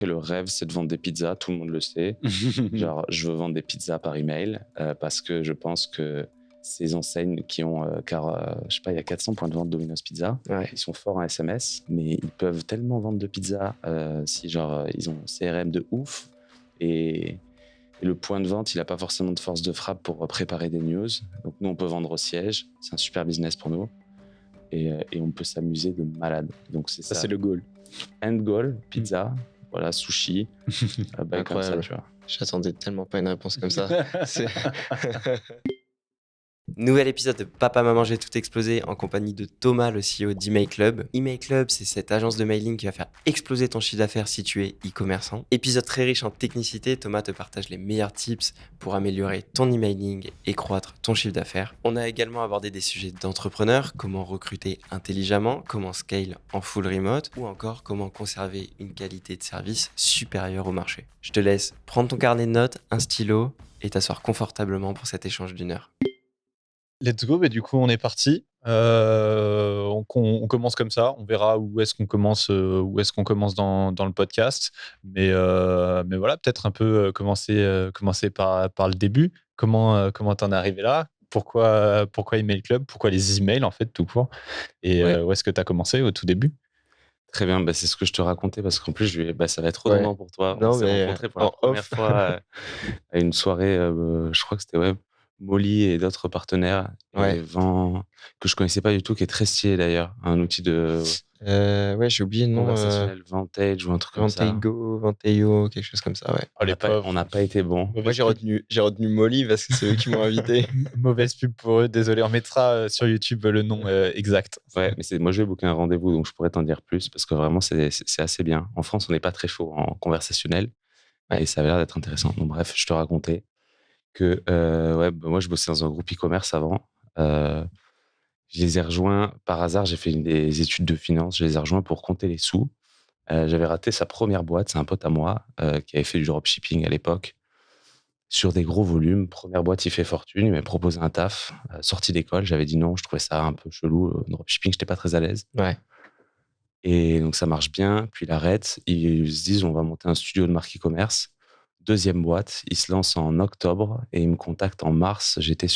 Et le rêve, c'est de vendre des pizzas, tout le monde le sait. Genre, je veux vendre des pizzas par email parce que je pense que ces enseignes qui ont, je sais pas, il y a 400 points de vente Domino's Pizza, ils sont forts en SMS, mais ils peuvent tellement vendre de pizzas si genre ils ont un CRM de ouf et le point de vente, il n'a pas forcément de force de frappe pour préparer des news. Donc nous, on peut vendre au siège, c'est un super business pour nous et on peut s'amuser de malade. Donc c'est ça. C'est le goal. End goal, pizza. Voilà, sushi, comme ça, tu vois. J'attendais tellement pas une réponse comme ça. Nouvel épisode de Papa Maman J'ai tout explosé en compagnie de Thomas, le CEO d'Email Club. Email Club, c'est cette agence de mailing qui va faire exploser ton chiffre d'affaires si tu es e-commerçant. Épisode très riche en technicité, Thomas te partage les meilleurs tips pour améliorer ton emailing et croître ton chiffre d'affaires. On a également abordé des sujets d'entrepreneurs, comment recruter intelligemment, comment scale en full remote ou encore comment conserver une qualité de service supérieure au marché. Je te laisse prendre ton carnet de notes, un stylo et t'asseoir confortablement pour cet échange d'une heure. Let's go, du coup on est parti. On commence comme ça, on verra où est-ce qu'on commence dans le podcast. Mais voilà, peut-être un peu commencer par le début. Comment t'en es arrivé là? Pourquoi Email Club? Pourquoi les emails en fait tout court? Et où est-ce que tu as commencé au tout début? Très bien, c'est ce que je te racontais parce qu'en plus ça va être redondant pour toi. Non, on s'est rencontrés pour la première fois à une soirée, je crois que c'était Molly et d'autres partenaires, et Vent, que je connaissais pas du tout, qui est très stylé d'ailleurs, un outil de j'ai oublié le nom. Conversationnel Vantage ou un truc comme ça. Vantayo, quelque chose comme ça, ouais. On n'a pas été bon. Moi, j'ai retenu Molly parce que c'est eux qui m'ont invité. Mauvaise pub pour eux, désolé. On mettra sur YouTube le nom exact. Ouais, mais moi, je vais booker un rendez-vous, donc je pourrais t'en dire plus parce que vraiment, c'est assez bien. En France, on n'est pas très chaud en conversationnel et ça avait l'air d'être intéressant. Donc, bref, je te racontais que moi, je bossais dans un groupe e-commerce avant. Je les ai rejoints par hasard. J'ai fait des études de finance. Je les ai rejoints pour compter les sous. J'avais raté sa première boîte. C'est un pote à moi qui avait fait du dropshipping à l'époque sur des gros volumes. Première boîte, il fait fortune. Il m'a proposé un taf. Sortie d'école, j'avais dit non. Je trouvais ça un peu chelou. Dropshipping, j'étais pas très à l'aise. Ouais. Et donc, ça marche bien. Puis, il arrête. Ils se disent, on va monter un studio de marque e-commerce. Deuxième boîte. Il se lance en octobre et il me contacte en mars. J'étais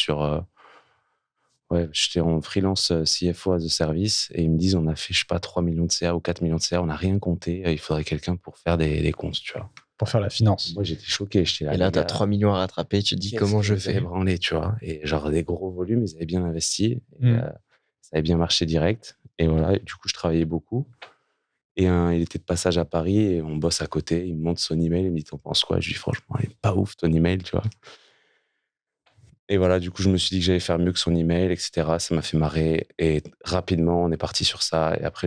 j'étais en freelance CFO as a service et ils me disent, on a fait, je sais pas, 3 millions de CA ou 4 millions de CA. On n'a rien compté. Il faudrait quelqu'un pour faire des comptes, tu vois. Pour faire la finance. Moi, j'étais choqué. Et là, tu as 3 millions à rattraper. Tu te dis, comment je fais? Branler, tu vois. Et genre, des gros volumes, ils avaient bien investi. Et, ça avait bien marché direct. Et voilà, du coup, je travaillais beaucoup. Et il était de passage à Paris et on bosse à côté. Il me montre son email. Il me dit, t'en penses quoi? Je lui dis, franchement, il est pas ouf ton email, tu vois. Et voilà, du coup, je me suis dit que j'allais faire mieux que son email, etc. Ça m'a fait marrer. Et rapidement, on est parti sur ça. Et après,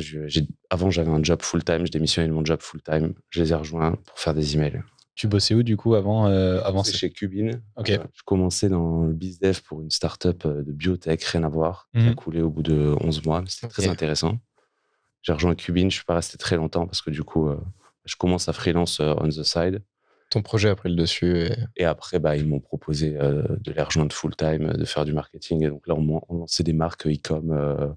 avant, j'avais un job full-time. Je démissionnais de mon job full-time. Je les ai rejoints pour faire des emails. Tu bossais où, du coup, avant C'est chez Cubin. Okay. Je commençais dans le BizDev pour une start-up de biotech, rien à voir, qui a coulé au bout de 11 mois. Mais c'était très intéressant. J'ai rejoint Cubin. Je ne suis pas resté très longtemps parce que du coup, je commence à freelance on the side. Ton projet a pris le dessus. Et après, ils m'ont proposé de les rejoindre full-time, de faire du marketing. Et donc là, on lançait des marques e-com.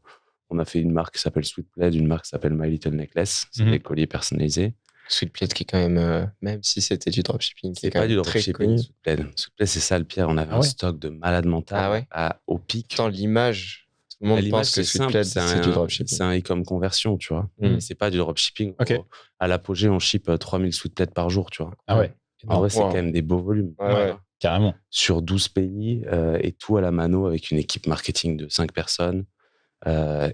On a fait une marque qui s'appelle Sweetpled, une marque qui s'appelle My Little Necklace. C'est des colliers personnalisés. Sweetpled qui est quand même, même si c'était du dropshipping, c'est pas du dropshipping. Sweetpled, c'est ça le pire. On avait un stock de malade mental au pic. Dans l'image, tout le monde pense que Sweetpled, c'est du dropshipping. C'est un e-com conversion, tu vois. Mais c'est pas du dropshipping. Okay. À l'apogée, on ship 3000 Sweetpled par jour, tu vois. Ah ouais. En vrai, c'est quand même des beaux volumes. Ouais, carrément. Sur 12 pays et tout à la mano avec une équipe marketing de 5 personnes.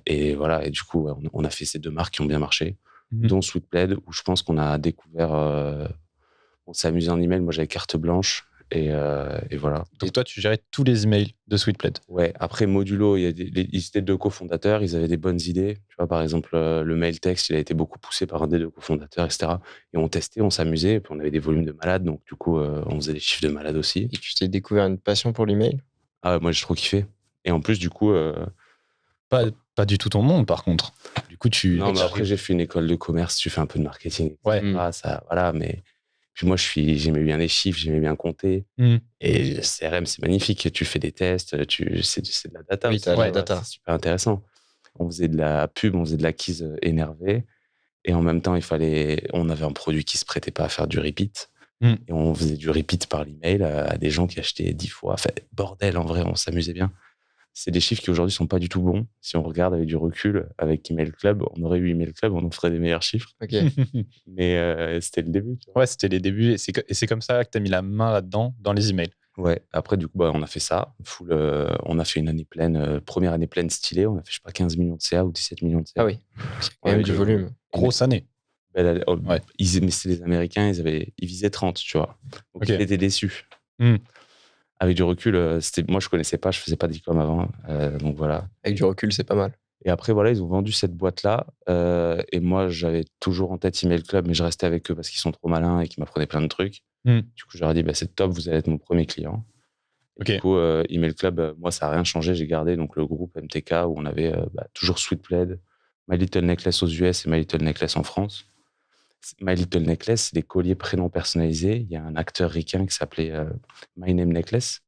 Et voilà, et du coup, on a fait ces deux marques qui ont bien marché, dont Sweetpled, où je pense qu'on a découvert. On s'est amusé en email. Moi, j'avais carte blanche. Et voilà. Donc, toi, tu gérais tous les emails de Sweetpled. Ouais. Après, Modulo, ils étaient deux cofondateurs. Ils avaient des bonnes idées. Tu vois, par exemple, le mail texte, il a été beaucoup poussé par un des deux cofondateurs, etc. Et on testait, on s'amusait. Et puis, on avait des volumes de malades. Donc, du coup, on faisait des chiffres de malades aussi. Et tu t'es découvert une passion pour l'email? Ah ouais, moi, j'ai trop kiffé. Et en plus, du coup. Pas du tout ton monde, par contre. Du coup, Non, mais après, j'ai fait une école de commerce. Tu fais un peu de marketing. Ouais. Ça, voilà, mais. Puis moi, j'aimais bien les chiffres, j'aimais bien compter. Et le CRM, c'est magnifique. Tu fais des tests, c'est de la data. Oui, t'as la data. C'est super intéressant. On faisait de la pub, on faisait de l'acquise énervée. Et en même temps, on avait un produit qui se prêtait pas à faire du repeat. Et on faisait du repeat par l'email à des gens qui achetaient 10 fois. Enfin, bordel, en vrai, on s'amusait bien. C'est des chiffres qui aujourd'hui sont pas du tout bons. Si on regarde avec du recul, avec Email Club, on aurait eu Email Club, on en ferait des meilleurs chiffres. Ok. Mais c'était le début. Tu vois. Ouais, c'était les débuts. Et c'est comme ça que tu as mis la main là-dedans, dans les emails. Ouais. Après, du coup, on a fait ça. On a fait une année pleine, première année pleine stylée. On a fait, je sais pas, 15 millions de CA ou 17 millions de CA. Ah oui, c'est quand même du volume. Grosse année. Mais c'est les Américains, ils visaient 30, tu vois. Donc, ils étaient déçus. Avec du recul, moi, je connaissais pas, je faisais pas d'e-com avant. Donc, voilà. Avec du recul, c'est pas mal. Et après, voilà, ils ont vendu cette boîte-là. Et moi, j'avais toujours en tête Email Club, mais je restais avec eux parce qu'ils sont trop malins et qu'ils m'apprenaient plein de trucs. Du coup, je leur ai dit, c'est top, vous allez être mon premier client. Et du coup, Email Club, moi, ça n'a rien changé. J'ai gardé donc, le groupe MTK où on avait toujours Sweetpled, My Little Necklace aux US et My Little Necklace en France. My Little Necklace, c'est des colliers prénoms personnalisés. Il y a un acteur ricain qui s'appelait My Name Necklace.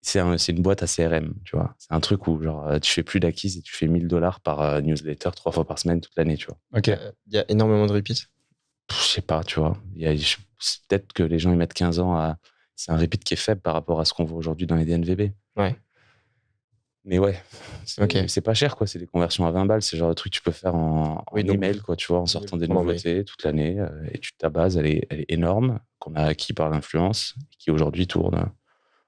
C'est une boîte à CRM, tu vois. C'est un truc où genre, tu fais plus d'acquise et tu fais $1000 par newsletter 3 fois par semaine toute l'année, tu vois. Il y a énormément de repeats. Je sais pas, tu vois. Peut-être que les gens ils mettent 15 ans à... C'est un repeat qui est faible par rapport à ce qu'on voit aujourd'hui dans les DNVB. Ouais. Mais ouais, c'est pas cher, quoi. C'est des conversions à 20 balles. C'est le genre de truc que tu peux faire en email, quoi, tu vois, en sortant des nouveautés toute l'année. Et ta base, elle est énorme, qu'on a acquis par l'influence, qui aujourd'hui tourne.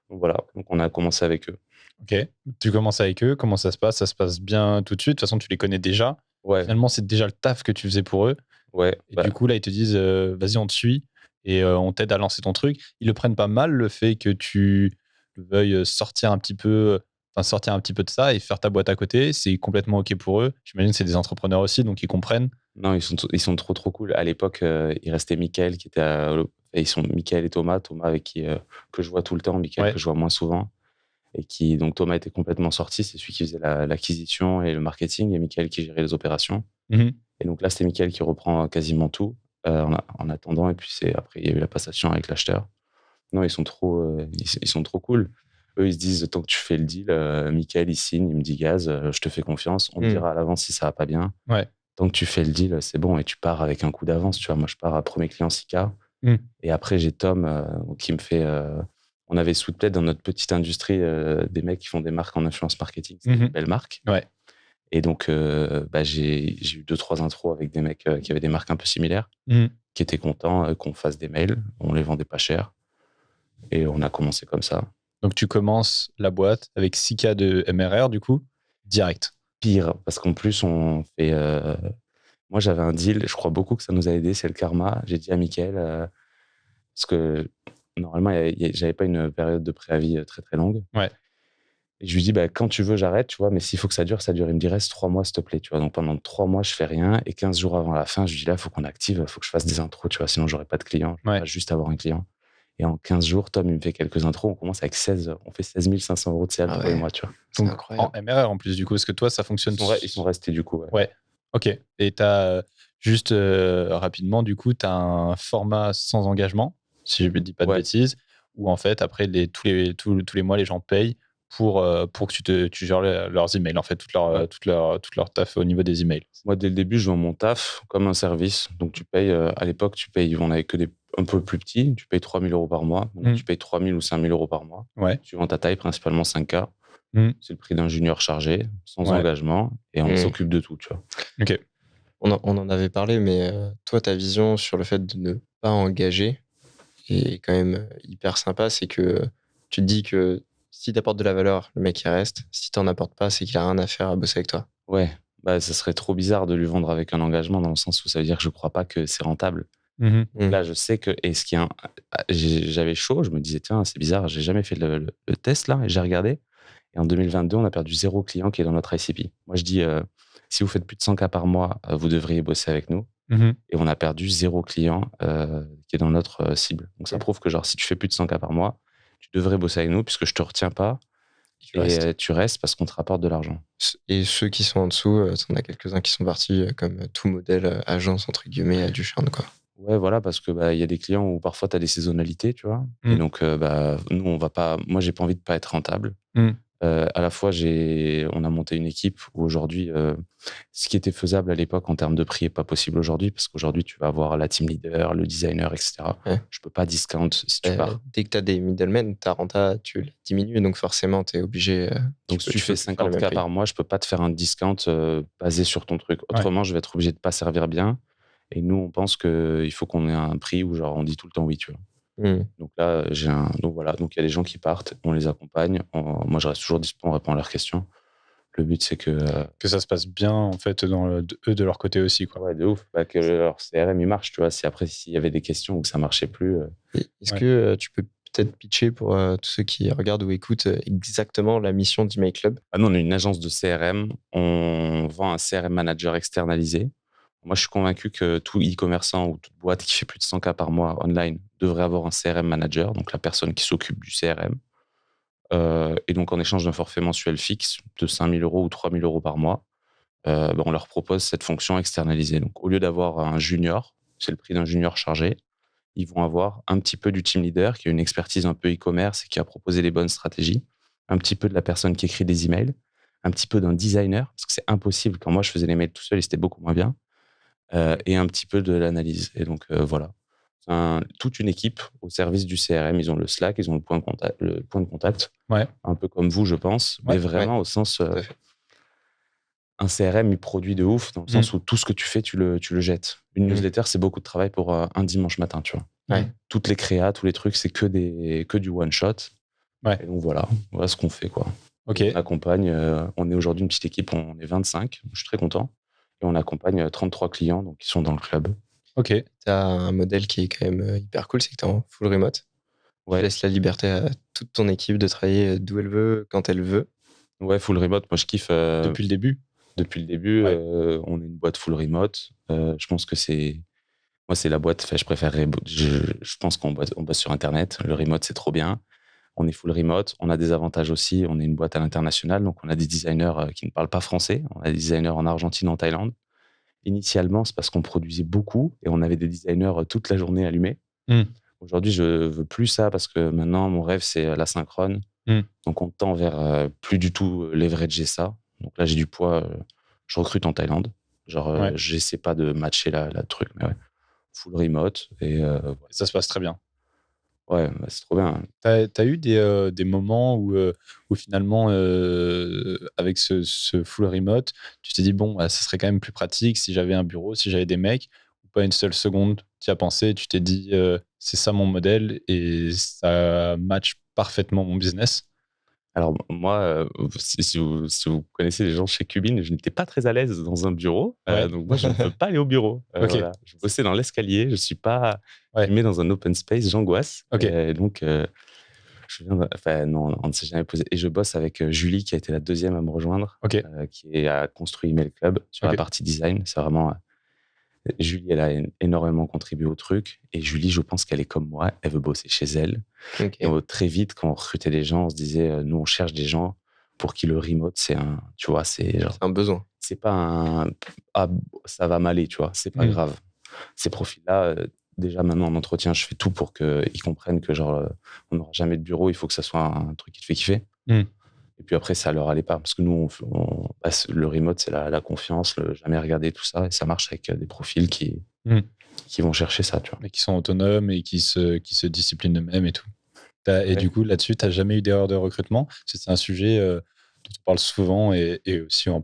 Donc voilà, donc on a commencé avec eux. Ok, tu commences avec eux, comment ça se passe? Ça se passe bien tout de suite, de toute façon tu les connais déjà. Ouais. Finalement c'est déjà le taf que tu faisais pour eux. Ouais. Et du coup là ils te disent vas-y on te suit et on t'aide à lancer ton truc. Ils le prennent pas mal le fait que tu veuilles sortir un petit peu de ça et faire ta boîte à côté, c'est complètement ok pour eux. J'imagine que c'est des entrepreneurs aussi donc ils comprennent. Non, ils sont trop cool. À l'époque, il restait Mickaël qui était ils sont Mickaël et Thomas avec qui que je vois tout le temps, Mickaël que je vois moins souvent. Et donc Thomas était complètement sorti, c'est celui qui faisait l'acquisition et le marketing, et Mickaël qui gérait les opérations. Et donc là, c'était Mickaël qui reprend quasiment tout en attendant. Et puis après, il y a eu la passation avec l'acheteur. Non, ils sont trop cool. Eux, ils se disent, tant que tu fais le deal, Mickaël, il signe, il me dit, Gaz, je te fais confiance. On te dira à l'avance si ça va pas bien. Ouais. Tant que tu fais le deal, c'est bon. Et tu pars avec un coup d'avance. Tu vois, moi, je pars à premier client 6K. Et après, j'ai Tom qui me fait... on avait Sweetpled dans notre petite industrie, des mecs qui font des marques en influence marketing. C'est une belle marque. Ouais. Et donc, j'ai eu 2-3 intros avec des mecs qui avaient des marques un peu similaires, qui étaient contents qu'on fasse des mails. On les vendait pas cher. Et on a commencé comme ça. Donc, tu commences la boîte avec 6K de MRR, du coup, direct. Pire, parce qu'en plus, on fait... Moi, j'avais un deal, je crois beaucoup que ça nous a aidé, c'est le karma. J'ai dit à Mickaël, parce que normalement, j'avais pas une période de préavis très très longue. Ouais. Et je lui dis, quand tu veux, j'arrête, tu vois, mais s'il faut que ça dure, ça dure. Il me dit, reste 3 mois, s'il te plaît, tu vois. Donc pendant 3 mois, je fais rien. Et 15 jours avant la fin, je lui dis, là, il faut qu'on active, il faut que je fasse des intros, tu vois, sinon j'aurais pas de clients. Je vais juste avoir un client. Et en 15 jours, Tom, il me fait quelques intros. On commence avec on fait 16 500 € de CA tous les mois, tu vois. Donc, incroyable. En MRR en plus, du coup, parce que toi, ça fonctionne. Ils sont restés, du coup. Ouais. Ok. Et tu as juste rapidement, du coup, tu as un format sans engagement, si je ne dis pas de bêtises, où en fait, après, tous les mois, les gens payent pour que tu gères leurs emails, en fait, toute leur taf au niveau des emails. Moi, dès le début, je vends mon taf comme un service. Donc, tu payes, à l'époque, on n'avait que des un peu plus petits, tu payes 3 000 € par mois. Donc, tu payes 3 000 ou 5 000 € par mois. Ouais. Suivant ta taille, principalement 5K. C'est le prix d'un junior chargé, sans engagement, et on s'occupe de tout, tu vois. Ok. On en avait parlé, mais toi, ta vision sur le fait de ne pas engager est quand même hyper sympa. C'est que tu te dis que si tu apportes de la valeur, le mec il reste. Si tu n'en apportes pas, c'est qu'il a rien à faire à bosser avec toi. Ouais, ça serait trop bizarre de lui vendre avec un engagement, dans le sens où ça veut dire que je crois pas que c'est rentable. Donc là, je sais que... Et j'avais chaud, je me disais, tiens, c'est bizarre, j'ai jamais fait le test là, et j'ai regardé. Et en 2022, on a perdu 0 client qui est dans notre ICP. Moi, je dis, si vous faites plus de 100K par mois, vous devriez bosser avec nous. Et on a perdu 0 client qui est dans notre cible. Donc, ça prouve que genre, si tu fais plus de 100K par mois, tu devrais bosser avec nous, puisque je te retiens pas. Tu restes parce qu'on te rapporte de l'argent. Et ceux qui sont en dessous, t'en as quelques-uns qui sont partis comme tout modèle agence, entre guillemets, à du churn, quoi. Ouais, voilà, parce que y a des clients où parfois tu as des saisonnalités, tu vois. Et donc, nous, on va pas... Moi, j'ai pas envie de pas être rentable. À la fois, on a monté une équipe où aujourd'hui, ce qui était faisable à l'époque en termes de prix n'est pas possible aujourd'hui, parce qu'aujourd'hui, tu vas avoir la team leader, le designer, etc. Ouais. Je peux pas discount si tu pars. Dès que tu as des middlemen, ta renta, tu la diminues, donc forcément, tu es obligé. Donc, si tu fais 50K par mois, je peux pas te faire un discount basé sur ton truc. Autrement, je vais être obligé de pas servir bien. Et nous, on pense qu'il faut qu'on ait un prix où genre, on dit tout le temps oui, tu vois. Donc là, donc voilà, donc il y a des gens qui partent, on les accompagne. Moi, je reste toujours dispo, on répond à leurs questions. Le but, c'est que ça se passe bien en fait eux de leur côté aussi, quoi. Ouais, de ouf. Que leur CRM il marche, tu vois. Si après, s'il y avait des questions ou que ça marchait plus. Est-ce que tu peux peut-être pitcher pour tous ceux qui regardent ou écoutent exactement la mission d'Email Club? Nous, on est une agence de CRM. On vend un CRM manager externalisé. Moi, je suis convaincu que tout e-commerçant ou toute boîte qui fait plus de 100K par mois online devrait avoir un CRM manager, donc la personne qui s'occupe du CRM. Et donc, en échange d'un forfait mensuel fixe de 5 000 € ou 3 000 € par mois, on leur propose cette fonction externalisée. Donc, au lieu d'avoir un junior, c'est le prix d'un junior chargé, ils vont avoir un petit peu du team leader qui a une expertise un peu e-commerce et qui a proposé les bonnes stratégies, un petit peu de la personne qui écrit des emails, un petit peu d'un designer, parce que c'est impossible. Quand moi, je faisais les mails tout seul, et c'était beaucoup moins bien. Et un petit peu de l'analyse. Et donc, voilà. Toute une équipe au service du CRM. Ils ont le Slack, ils ont le point de contact. Ouais. Un peu comme vous, je pense. Mais vraiment au sens... un CRM, il produit de ouf, dans le sens où tout ce que tu fais, tu le jettes. Une newsletter, c'est beaucoup de travail pour un dimanche matin, tu vois. Toutes les créas, tous les trucs, c'est que du one-shot. Et donc, voilà ce qu'on fait, quoi. Okay. On accompagne, on est aujourd'hui une petite équipe, on est 25, je suis très content. Et on accompagne 33 clients donc, qui sont dans le club. Ok. Tu as un modèle qui est quand même hyper cool, c'est que tu es en full remote. Tu laisses la liberté à toute ton équipe de travailler d'où elle veut, quand elle veut. Ouais, full remote, moi je kiffe. Depuis le début on est une boîte full remote. Je pense que moi, c'est la boîte, je préférerais. Je pense qu'on bosse sur Internet. Le remote, c'est trop bien. On est full remote. On a des avantages aussi. On est une boîte à l'international. Donc, on a des designers qui ne parlent pas français. On a des designers en Argentine, en Thaïlande. Initialement, c'est parce qu'on produisait beaucoup et on avait des designers toute la journée allumés. Aujourd'hui, je veux plus ça parce que maintenant, mon rêve, c'est l'asynchrone. Donc, on tend vers plus du tout leverager ça. Donc là, j'ai du poids. Je recrute en Thaïlande. Genre, j'essaie pas de matcher la truc, mais ouais. Full remote. Et ça se passe très bien. Ouais, c'est trop bien. T'as eu des moments où finalement, avec ce full remote, tu t'es dit, bon, ça serait quand même plus pratique si j'avais un bureau, si j'avais des mecs, ou pas une seule seconde, tu y as pensé, tu t'es dit, c'est ça mon modèle et ça match parfaitement mon business? Alors moi, si vous connaissez les gens chez Cubin, je n'étais pas très à l'aise dans un bureau. Donc moi, je ne peux pas aller au bureuro. Voilà. Je bossais dans l'escalier. Je ne suis pas filmé dans un open space. J'angoisse. Et donc, non, on ne s'est jamais posé. Et je bosse avec Julie, qui a été la deuxième à me rejoindre, qui a construit Email Club sur la partie design. C'est vraiment... Julie, elle a énormément contribué au truc. Et Julie, je pense qu'elle est comme moi. Elle veut bosser chez elle. Et très vite, quand on recrutait des gens, on se disait, nous, on cherche des gens pour qui le remote, c'est un, tu vois, c'est un besoin. C'est pas un, ça va m'aller, tu vois, c'est pas grave. Ces profils-là, déjà maintenant en entretien, je fais tout pour qu'ils comprennent que genre, on n'aura jamais de bureau, il faut que ça soit un truc qui te fait kiffer. Et puis après, ça leur allait pas. Parce que nous, le remote, c'est la confiance, le jamais regarder tout ça. Et ça marche avec des profils qui vont chercher ça, tu vois. Et qui sont autonomes et qui se disciplinent eux-mêmes et tout. Et du coup, là-dessus, tu n'as jamais eu d'erreur de recrutement? C'est un sujet dont on parle souvent et aussi en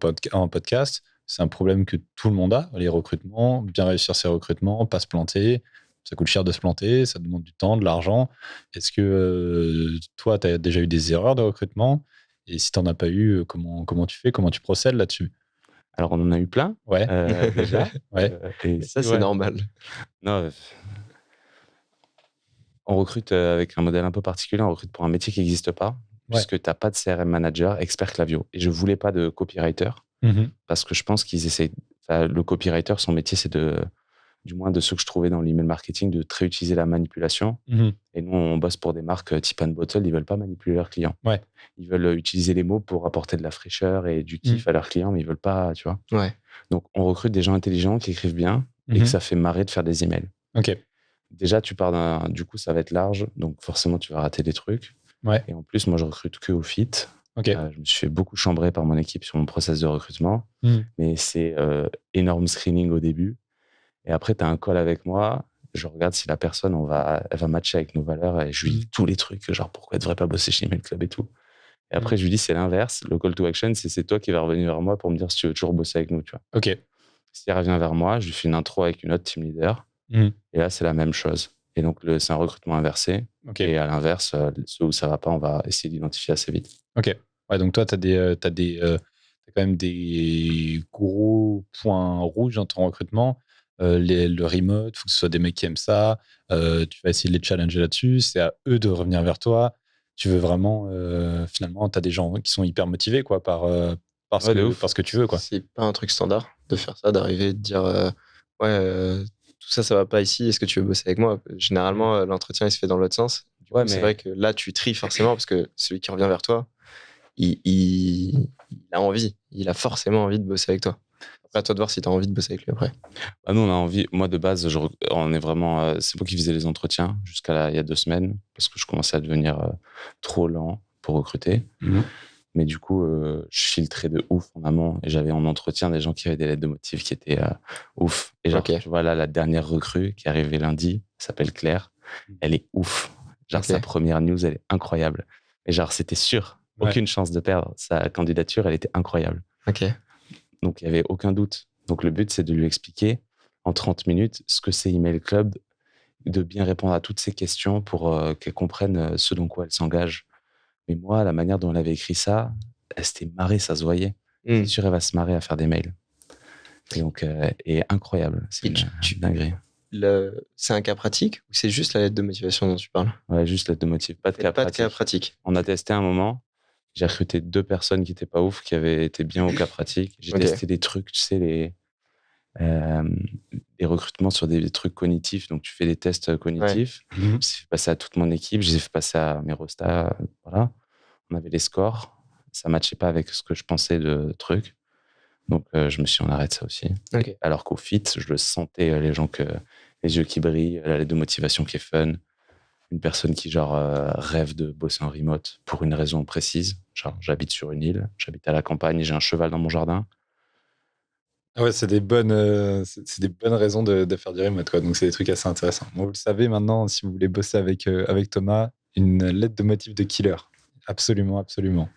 podcast. C'est un problème que tout le monde a, les recrutements, bien réussir ses recrutements, pas se planter. Ça coûte cher de se planter, ça demande du temps, de l'argent. Est-ce que toi, tu as déjà eu des erreurs de recrutement? Et si tu n'en as pas eu, comment tu fais? Comment tu procèdes là-dessus? Alors, on en a eu plein, déjà. Et ça, c'est normal. Non, on recrute avec un modèle un peu particulier. On recrute pour un métier qui n'existe pas, puisque tu n'as pas de CRM manager, expert Klaviyo. Et je ne voulais pas de copywriter, parce que je pense qu'ils essayent... le copywriter, son métier, c'est du moins de ceux que je trouvais dans l'email marketing, de très utiliser la manipulation. Et nous, on bosse pour des marques type Bottle, ils veulent pas manipuler leurs clients. Ils veulent utiliser les mots pour apporter de la fraîcheur et du kiff à leurs clients, mais ils veulent pas, tu vois. Donc, on recrute des gens intelligents qui écrivent bien et que ça fait marrer de faire des emails. Déjà, tu pars du coup, ça va être large, donc forcément, tu vas rater des trucs. Et en plus, moi, je recrute que au fit. Ok. Je me suis fait beaucoup chambrer par mon équipe sur mon process de recrutement, Mm. mais c'est énorme screening au début. Et après, tu as un call avec moi. Je regarde si la personne, elle va matcher avec nos valeurs et je lui dis tous les trucs, genre pourquoi elle devrait pas bosser chez Email Club et tout. Et après, je lui dis c'est l'inverse. Le call to action, c'est toi qui vas revenir vers moi pour me dire si tu veux toujours bosser avec nous, tu vois. Ok. Si elle revient vers moi, je lui fais une intro avec une autre team leader. Et là, c'est la même chose. Et donc, c'est un recrutement inversé. Ok. Et à l'inverse, ceux où ça va pas, on va essayer d'identifier assez vite. Ok. Ouais, donc toi, t'as quand même des gros points rouges dans ton recrutement. Le remote, faut que ce soit des mecs qui aiment ça. Tu vas essayer de les challenger là-dessus. C'est à eux de revenir vers toi. Tu veux vraiment, finalement, tu as des gens qui sont hyper motivés quoi, par ce que tu veux. Quoi. C'est pas un truc standard de faire ça, d'arriver et de dire tout ça va pas ici, est-ce que tu veux bosser avec moi? Généralement, l'entretien il se fait dans l'autre sens. Du coup, c'est vrai que là, tu tries forcément parce que celui qui revient vers toi, il a envie, il a forcément envie de bosser avec toi. Après, à toi de voir si tu as envie de bosser avec lui après. Nous, on a envie. Moi, de base, on est vraiment. C'est moi qui faisais les entretiens jusqu'à il y a 2 semaines parce que je commençais à devenir trop lent pour recruter. Mais du coup, je filtrais de ouf en amont et j'avais en entretien des gens qui avaient des lettres de motif qui étaient ouf. Et genre, tu vois, là, la dernière recrue qui est arrivée lundi s'appelle Claire. Elle est ouf. Genre, sa première news, elle est incroyable. Et genre, c'était sûr. Aucune chance de perdre. Sa candidature, elle était incroyable. Ok. Donc, il n'y avait aucun doute. Donc, le but, c'est de lui expliquer en 30 minutes ce que c'est Email Club, de bien répondre à toutes ces questions pour qu'elle comprenne ce dont quoi elle s'engage. Mais moi, la manière dont elle avait écrit ça, elle s'était marrée, ça se voyait. C'est sûr, elle va se marrer à faire des mails. Et donc, et incroyable. C'est une dinguerie. C'est un cas pratique ou c'est juste la lettre de motivation dont tu parles? Ouais, juste lettre de motif. Pas de cas pratique. On a testé un moment. J'ai recruté 2 personnes qui n'étaient pas ouf, qui avaient été bien au cas pratique. J'ai testé des trucs, tu sais, des recrutements sur des trucs cognitifs. Donc, tu fais des tests cognitifs. Je les ai fait passer à toute mon équipe. Je les ai fait passer à mes rostas. Voilà. On avait les scores. Ça ne matchait pas avec ce que je pensais de trucs. Donc, je me suis dit, on arrête ça aussi. Alors qu'au fit, je le sentais, les gens, les yeux qui brillent, la lettre de motivation qui est fun. Une personne qui, genre, rêve de bosser en remote pour une raison précise. Genre, j'habite sur une île, j'habite à la campagne et j'ai un cheval dans mon jardin. Ah ouais, c'est des bonnes raisons de faire du remote, quoi. Donc, c'est des trucs assez intéressants. Bon, vous le savez maintenant, si vous voulez bosser avec Thomas, une lettre de motif de killer. Absolument, absolument.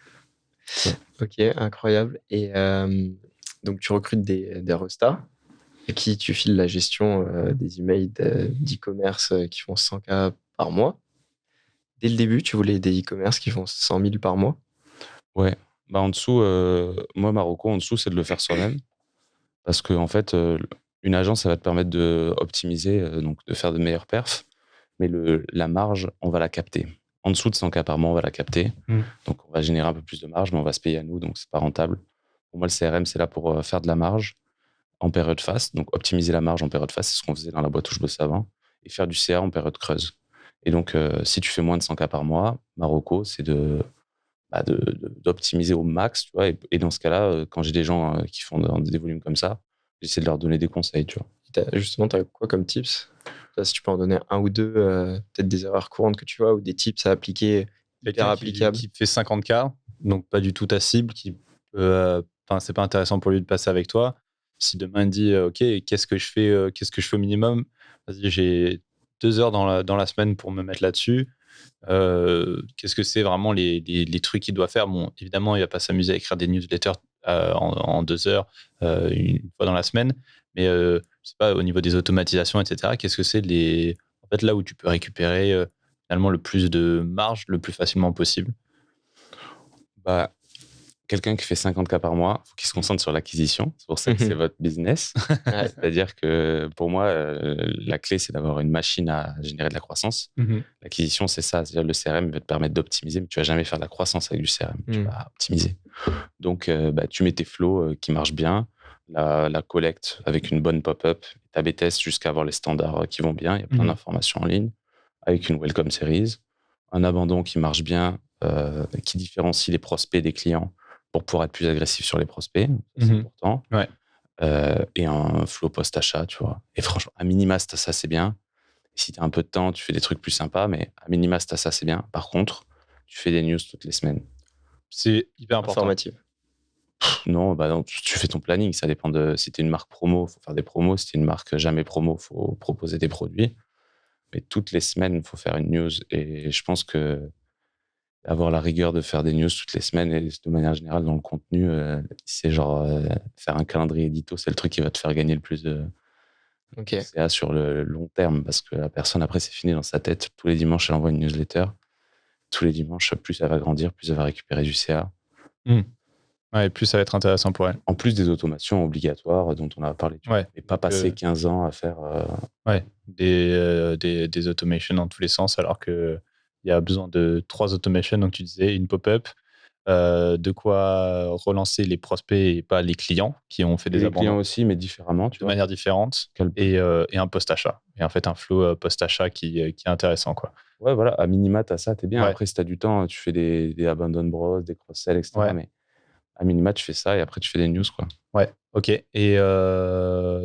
Ok, incroyable. Et donc, tu recrutes des rostas à qui tu files la gestion des emails d'e-commerce qui font 100K par mois. Dès le début, tu voulais des e-commerce qui font 100 000 par mois. Ouais. En dessous, moi, Marocco, en dessous, c'est de le faire soi-même. Parce que, en fait, une agence, ça va te permettre d'optimiser, donc de faire de meilleures perfs. Mais la marge, on va la capter. En dessous de 100K par mois, on va la capter. Donc, on va générer un peu plus de marge, mais on va se payer à nous, donc c'est pas rentable. Pour moi, le CRM, c'est là pour faire de la marge en période fast. Donc, optimiser la marge en période fast, c'est ce qu'on faisait dans la boîte où je bossais avant. Et faire du CA en période creuse. Et donc, si tu fais moins de 100K par mois, Marocco, c'est d'optimiser au max, tu vois. Et dans ce cas-là, quand j'ai des gens qui font des volumes comme ça, j'essaie de leur donner des conseils, tu vois. Justement, tu as quoi comme tips? Si tu peux en donner un ou deux, peut-être des erreurs courantes que tu vois ou des tips à appliquer, hyper applicables. Qui fait 50K, donc pas du tout ta cible, c'est pas intéressant pour lui de passer avec toi. Si demain il dit OK, qu'est-ce que je fais au minimum? Vas-y, j'ai 2 heures dans la semaine pour me mettre là-dessus. Qu'est-ce que c'est vraiment les trucs qu'il doit faire? Bon, évidemment, il va pas s'amuser à écrire des newsletters en 2 heures une fois dans la semaine, mais je sais pas, au niveau des automatisations, etc., qu'est-ce que c'est en fait, là où tu peux récupérer finalement le plus de marge le plus facilement possible? Quelqu'un qui fait 50K par mois, il faut qu'il se concentre sur l'acquisition. C'est pour ça que c'est votre business. C'est-à-dire que pour moi, la clé, c'est d'avoir une machine à générer de la croissance. L'acquisition, c'est ça. C'est-à-dire le CRM va te permettre d'optimiser, mais tu vas jamais faire de la croissance avec du CRM. Tu vas optimiser. Donc, tu mets tes flows qui marchent bien, la collecte avec une bonne pop-up, ta B-test jusqu'à avoir les standards qui vont bien. Il y a plein d'informations en ligne avec une welcome series, un abandon qui marche bien, qui différencie les prospects des clients pour pouvoir être plus agressif sur les prospects, c'est important. Ouais. Et un flow post-achat, tu vois. Et franchement, à minima, ça, c'est bien. Et si tu as un peu de temps, tu fais des trucs plus sympas, mais à minima, ça, c'est bien. Par contre, tu fais des news toutes les semaines. C'est hyper important. informative. Non, bah non, tu fais ton planning. Ça dépend de si tu es une marque promo, il faut faire des promos. Si tu es une marque jamais promo, il faut proposer des produits. Mais toutes les semaines, il faut faire une news. Et je pense que avoir la rigueur de faire des news toutes les semaines et de manière générale dans le contenu, c'est genre faire un calendrier édito, c'est le truc qui va te faire gagner le plus de Ok. CA sur le long terme parce que la personne, après, c'est fini dans sa tête. Tous les dimanches, elle envoie une newsletter. Tous les dimanches, plus elle va grandir, plus elle va récupérer du CA. Ouais, et plus ça va être intéressant pour elle. En plus des automations obligatoires dont on a parlé. Ouais. Et pas passer 15 ans à faire. Ouais, des automations dans tous les sens, alors qu'il y a besoin de 3 automations. Donc, tu disais une pop-up, de quoi relancer les prospects et pas les clients qui ont fait des Les abandons clients aussi, mais différemment, tu de vois. manière différente, et un post-achat. Et en fait, un flow post-achat qui est intéressant, quoi. Ouais, voilà, à minima, t'as ça, t'es bien. Ouais. Après, si t'as du temps, tu fais des abandon bros, des cross-sell, etc. Ouais. Mais à minima, tu fais ça et après, tu fais des news, quoi. Ouais, ok. Et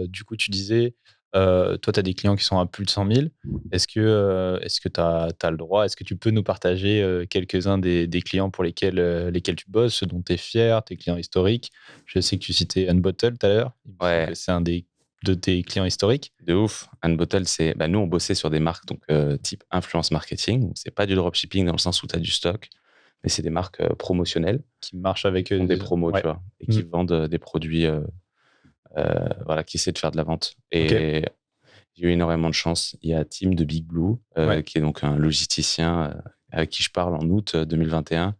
du coup, tu disais, toi, tu as des clients qui sont à plus de 100 000. Est-ce que tu as le droit, est-ce que tu peux nous partager quelques-uns des clients pour lesquels tu bosses, ceux dont tu es fier, tes clients historiques? Je sais que tu citais Unbottle tout à l'heure. Il me semble que c'est un de tes clients historiques. De ouf. Unbottle, c'est. Bah, nous, on bossait sur des marques donc, type influence marketing. Donc, c'est pas du dropshipping dans le sens où tu as du stock, mais c'est des marques promotionnelles Qui marchent avec qui font des promos, ouais. tu vois, et qui vendent des produits, voilà, qui essaient de faire de la vente. Et j'ai eu énormément de chance. Il y a Tim de Big Blue, qui est donc un logisticien avec qui je parle en août 2021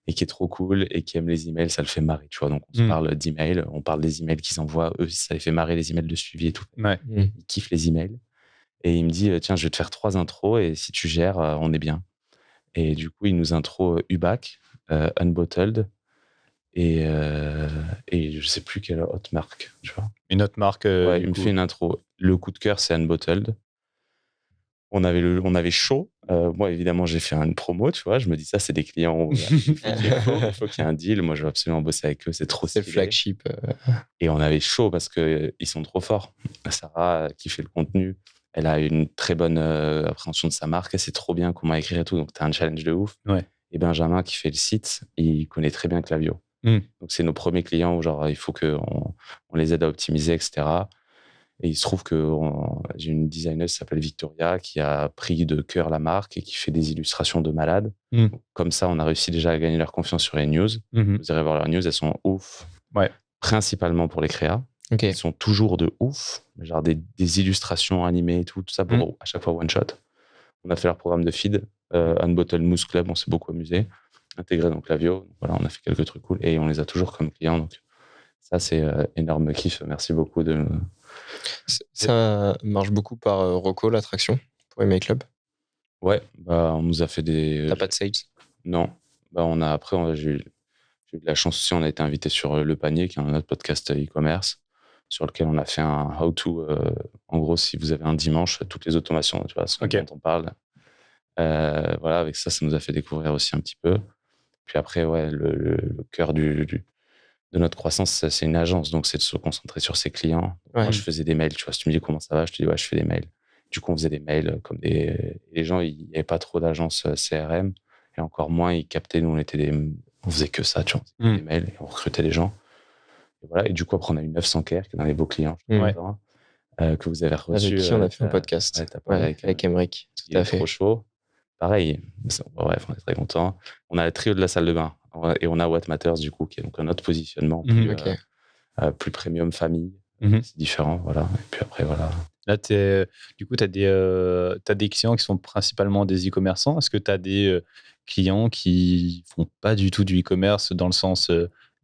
et qui est trop cool et qui aime les emails. Ça le fait marrer, tu vois. Donc, on se parle d'emails, on parle des emails qu'ils envoient. Eux, ça les fait marrer, les emails de suivi et tout. Ils kiffent les emails. Et il me dit, tiens, je vais te faire 3 intros et si tu gères, on est bien. Et du coup, il nous intro Ubac, Unbottled et je sais plus quelle autre marque, tu vois. Une autre marque. Ouais, il me fait une intro. Le coup de cœur, c'est Unbottled. On avait chaud. Moi, évidemment, j'ai fait une promo, tu vois. Je me dis, ça, c'est des clients. Il faut qu'il y ait un deal. Moi, je veux absolument bosser avec eux. C'est trop stylé. C'est le flagship. Et on avait chaud parce qu'ils sont trop forts. Sarah, qui fait le contenu, elle a une très bonne appréhension de sa marque. Elle sait trop bien comment écrire et tout. Donc, tu as un challenge de ouf. Ouais. Et Benjamin, qui fait le site, il connaît très bien Klaviyo. Donc, c'est nos premiers clients où genre, il faut qu'on les aide à optimiser, etc. Et il se trouve que j'ai une designer qui s'appelle Victoria qui a pris de cœur la marque et qui fait des illustrations de malades. Comme ça, on a réussi déjà à gagner leur confiance sur les news. Vous irez voir leurs news, elles sont ouf. Ouais. Principalement pour les créas. Elles sont toujours de ouf. Genre des illustrations animées et tout ça pour à chaque fois one shot. On a fait leur programme de feed, Unbottled Moose Club, on s'est beaucoup amusé. Intégré dans Klaviyo. Voilà, on a fait quelques trucs cool et on les a toujours comme clients. Donc ça, c'est énorme kiff. Merci beaucoup de. Ça marche beaucoup par Rocco, l'attraction, pour Email Club. Ouais, bah, on nous a fait des. T'as pas de sales? Non. Bah, j'ai eu de la chance aussi, on a été invité sur Le Panier, qui est un autre podcast e-commerce, sur lequel on a fait un how-to. En gros, si vous avez un dimanche, toutes les automations, tu vois, dont on parle. Voilà, avec ça nous a fait découvrir aussi un petit peu. Puis après, ouais, le cœur de notre croissance, c'est une agence, donc c'est de se concentrer sur ses clients. Ouais. Moi, je faisais des mails, tu vois. Si tu me dis comment ça va, je te dis, ouais, je fais des mails. Du coup, on faisait des mails comme des. Les gens, il n'y avait pas trop d'agences CRM, et encore moins, ils captaient. Nous, on faisait que ça, tu vois. Des mails, et on recrutait les gens. Et voilà. Et du coup, après, on a eu 900 Care, qui est dans les beaux clients, que vous avez reçu. Avec qui on a fait un podcast. Avec Emmerich. Tout à fait. Trop chaud. Pareil. Bref, on est très contents. On a le trio de la salle de bain. Et on a What Matters, du coup, qui est donc un autre positionnement plus premium famille. C'est différent, voilà. Et puis après, voilà. Là, du coup, tu as des clients qui sont principalement des e-commerçants. Est-ce que tu as des clients qui font pas du tout du e-commerce dans le sens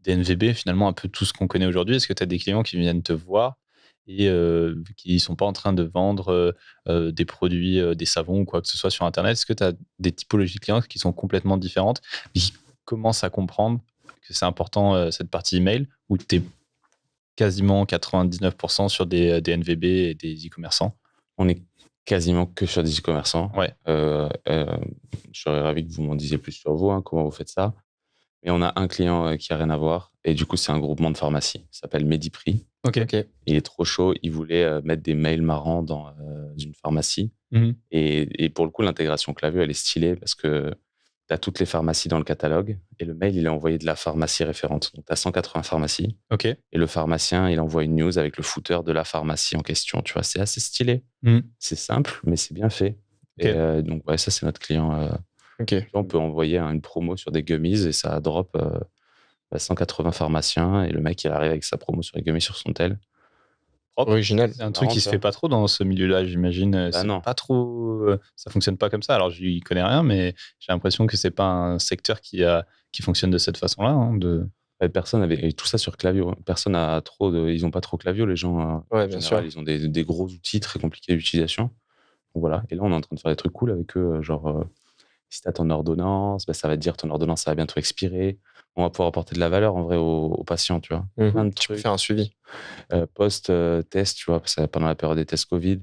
des NVB, finalement, un peu tout ce qu'on connaît aujourd'hui? Est-ce que tu as des clients qui viennent te voir et qui ne sont pas en train de vendre des produits, des savons ou quoi que ce soit sur Internet? Est-ce que tu as des typologies de clients qui sont complètement différentes et qui commencent à comprendre que c'est important cette partie email, ou tu es quasiment 99% sur des NVB et des e-commerçants? On est quasiment que sur des e-commerçants. Ouais. Je serais ravi que vous m'en disiez plus sur vous, comment vous faites ça. Mais on a un client qui n'a rien à voir. Et du coup, c'est un groupement de pharmacie. Il s'appelle Mediprix. Ok. Il est trop chaud. Il voulait mettre des mails marrants dans une pharmacie. Et pour le coup, l'intégration Klaviyo, elle est stylée parce que tu as toutes les pharmacies dans le catalogue et le mail, il est envoyé de la pharmacie référente. Donc, tu as 180 pharmacies Ok. et le pharmacien, il envoie une news avec le footer de la pharmacie en question. Tu vois, c'est assez stylé. C'est simple, mais c'est bien fait. Ok. Et donc, ouais, ça, c'est notre client. Ok. On peut envoyer une promo sur des gummies et ça drop 180 pharmaciens et le mec, il arrive avec sa promo sur les gummies sur son tel. Original. C'est un truc qui se ça. fait pas trop dans ce milieu-là, j'imagine. C'est non. pas trop, ça fonctionne pas comme ça. Alors, j'y connais rien, mais j'ai l'impression que c'est pas un secteur qui fonctionne de cette façon-là. Hein, Personne avait tout ça sur Klaviyo. Personne a trop ils ont pas trop Klaviyo, les gens. Ouais, En bien général, sûr. ils ont des gros outils très compliqués d'utilisation. Donc voilà. Et là, on est en train de faire des trucs cool avec eux, genre si tu as ton ordonnance, ça va te dire ton ordonnance, ça va bientôt expirer. On va pouvoir apporter de la valeur en vrai aux patients, tu vois. Plein de Tu peux trucs. faire un suivi. Post-test, tu vois, pendant la période des tests Covid,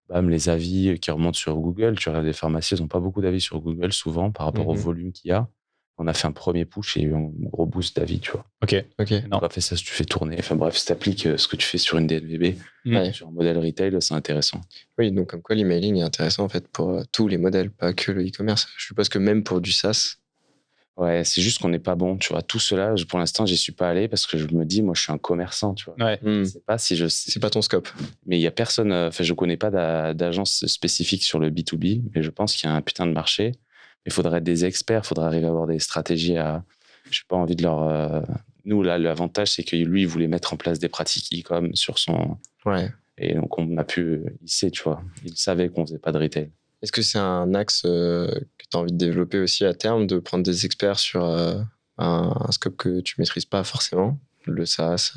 bam, les avis qui remontent sur Google. Tu regardes les pharmacies, elles n'ont pas beaucoup d'avis sur Google, souvent, par rapport au volume qu'il y a. On a fait un premier push et il y a eu un gros boost d'avis, tu vois. Ok. On a fait ça si tu fais tourner. Enfin bref, si tu appliques ce que tu fais sur une DNVB, Ouais. sur un modèle retail, c'est intéressant. Oui, donc comme quoi l'emailing est intéressant en fait pour tous les modèles, pas que le e-commerce. Je suppose que même pour du SaaS. Ouais, c'est juste qu'on n'est pas bon, tu vois. Tout cela, pour l'instant, j'y suis pas allé parce que je me dis, moi, je suis un commerçant, tu vois. Ouais. Je sais pas si C'est pas ton scope. Mais il y a personne, enfin, je connais pas d'agence spécifique sur le B2B, mais je pense qu'il y a un putain de marché. Il faudrait être des experts, il faudrait arriver à avoir des stratégies à. J'ai pas envie de leur. Nous, là, l'avantage, c'est que lui, il voulait mettre en place des pratiques e-com sur son. Ouais. Et donc, on a pu. Il sait, tu vois. Il savait qu'on faisait pas de retail. Est-ce que c'est un axe que tu as envie de développer aussi à terme, de prendre des experts sur un scope que tu maîtrises pas forcément, le SaaS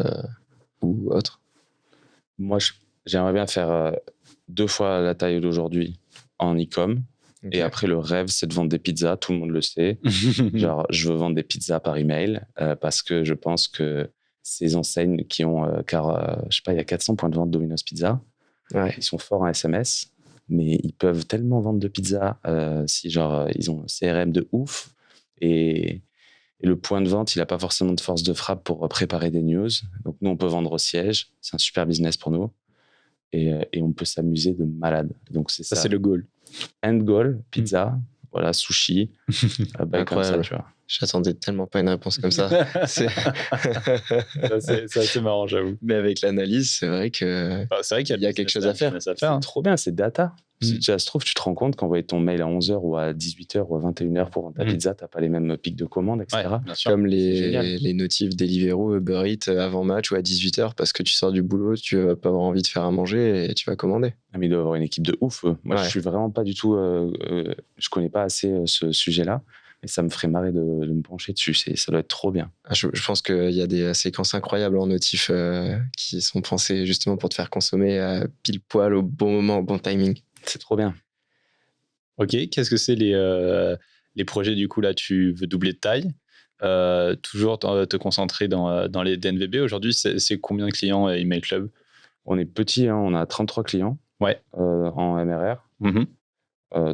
ou autre? Moi, j'aimerais bien faire 2 fois la taille d'aujourd'hui en e-com. Okay. Et après, le rêve, c'est de vendre des pizzas. Tout le monde le sait. Genre, je veux vendre des pizzas par email parce que je pense que ces enseignes qui ont, je sais pas, il y a 400 points de vente Domino's Pizza. Ouais. Ils sont forts en SMS, mais ils peuvent tellement vendre de pizzas si, genre, ils ont un CRM de ouf. Et le point de vente, il n'a pas forcément de force de frappe pour préparer des news. Donc, nous, on peut vendre au siège. C'est un super business pour nous. Et on peut s'amuser de malade. Donc, c'est ça. Ça, c'est le goal. End goal, pizza, voilà, sushi. Comme ça, tu vois. J'attendais tellement pas une réponse comme ça. C'est assez marrant, j'avoue. Mais avec l'analyse, c'est vrai qu'il y a quelque chose à faire. C'est trop bien, c'est data. Si ça se trouve, tu te rends compte qu'envoyer ton mail à 11h ou à 18h ou à 21h pour vendre ta pizza, tu n'as pas les mêmes pics de commandes, etc. Ouais, comme les notifs Deliveroo, Uber Eats avant match ou à 18h parce que tu sors du boulot, tu vas pas avoir envie de faire à manger et tu vas commander. Mais il doit y avoir une équipe de ouf. Moi, je suis vraiment pas du tout. Je connais pas assez ce sujet-là. Et ça me ferait marrer de me pencher dessus. Ça doit être trop bien. Je pense qu'il y a des séquences incroyables en notif qui sont pensées justement pour te faire consommer pile poil au bon moment, au bon timing. C'est trop bien. Ok, qu'est-ce que c'est les projets du coup là? Tu veux doubler de taille, toujours te concentrer dans les DNVB. Aujourd'hui, c'est combien de clients Email Club? On est petit, hein, on a 33 clients en MRR.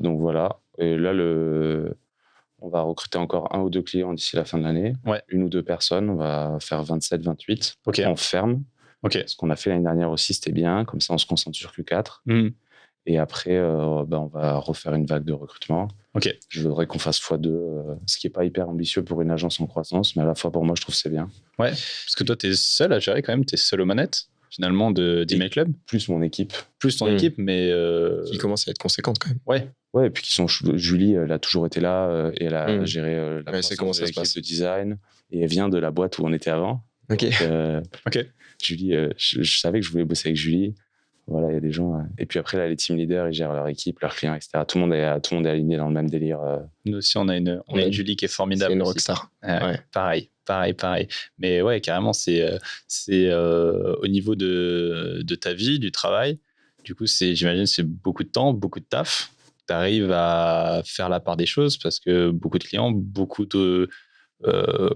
Donc voilà. Et là, on va recruter encore 1 ou 2 clients d'ici la fin de l'année. 1 ou 2 personnes. On va faire 27, 28 en ferme. Ce qu'on a fait l'année dernière aussi, c'était bien. Comme ça, on se concentre sur Q4. Et après, on va refaire une vague de recrutement. Je voudrais qu'on fasse x2, ce qui n'est pas hyper ambitieux pour une agence en croissance, mais à la fois pour moi, je trouve que c'est bien. Ouais, parce que toi, tu es seul à gérer quand même, tu es seul aux manettes, finalement, d'Email Club. Plus mon équipe. Plus ton équipe, mais... Qui commence à être conséquente quand même. Ouais, et puis Julie, elle a toujours été là et elle a géré la croissance de l'équipe de design. Et elle vient de la boîte où on était avant. Donc, Julie, je savais que je voulais bosser avec Julie. Voilà, il y a des gens. Et puis après, là, les team leaders, ils gèrent leur équipe, leurs clients, etc. Tout le monde est aligné dans le même délire. Nous aussi, on a une Julie qui est formidable. C'est une rockstar. Pareil. Mais ouais, carrément, c'est au niveau de ta vie, du travail. Du coup, j'imagine, c'est beaucoup de temps, beaucoup de taf. Tu arrives à faire la part des choses parce que beaucoup de clients, quand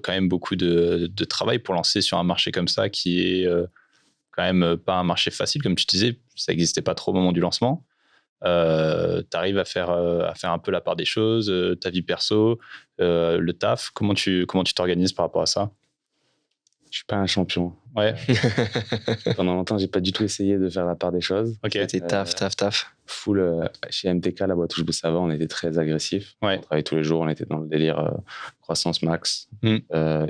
même beaucoup de travail pour lancer sur un marché comme ça qui est quand même pas un marché facile, comme tu disais, ça n'existait pas trop au moment du lancement. Tu arrives à faire un peu la part des choses, ta vie perso, le taf. Comment tu t'organises par rapport à ça? Je suis pas un champion. Ouais. Pendant longtemps, j'ai pas du tout essayé de faire la part des choses. Ok. C'était taf. Full chez MTK, la boîte où je bossais avant, on était très agressifs. Ouais. On travaillait tous les jours, on était dans le délire croissance max. Mm.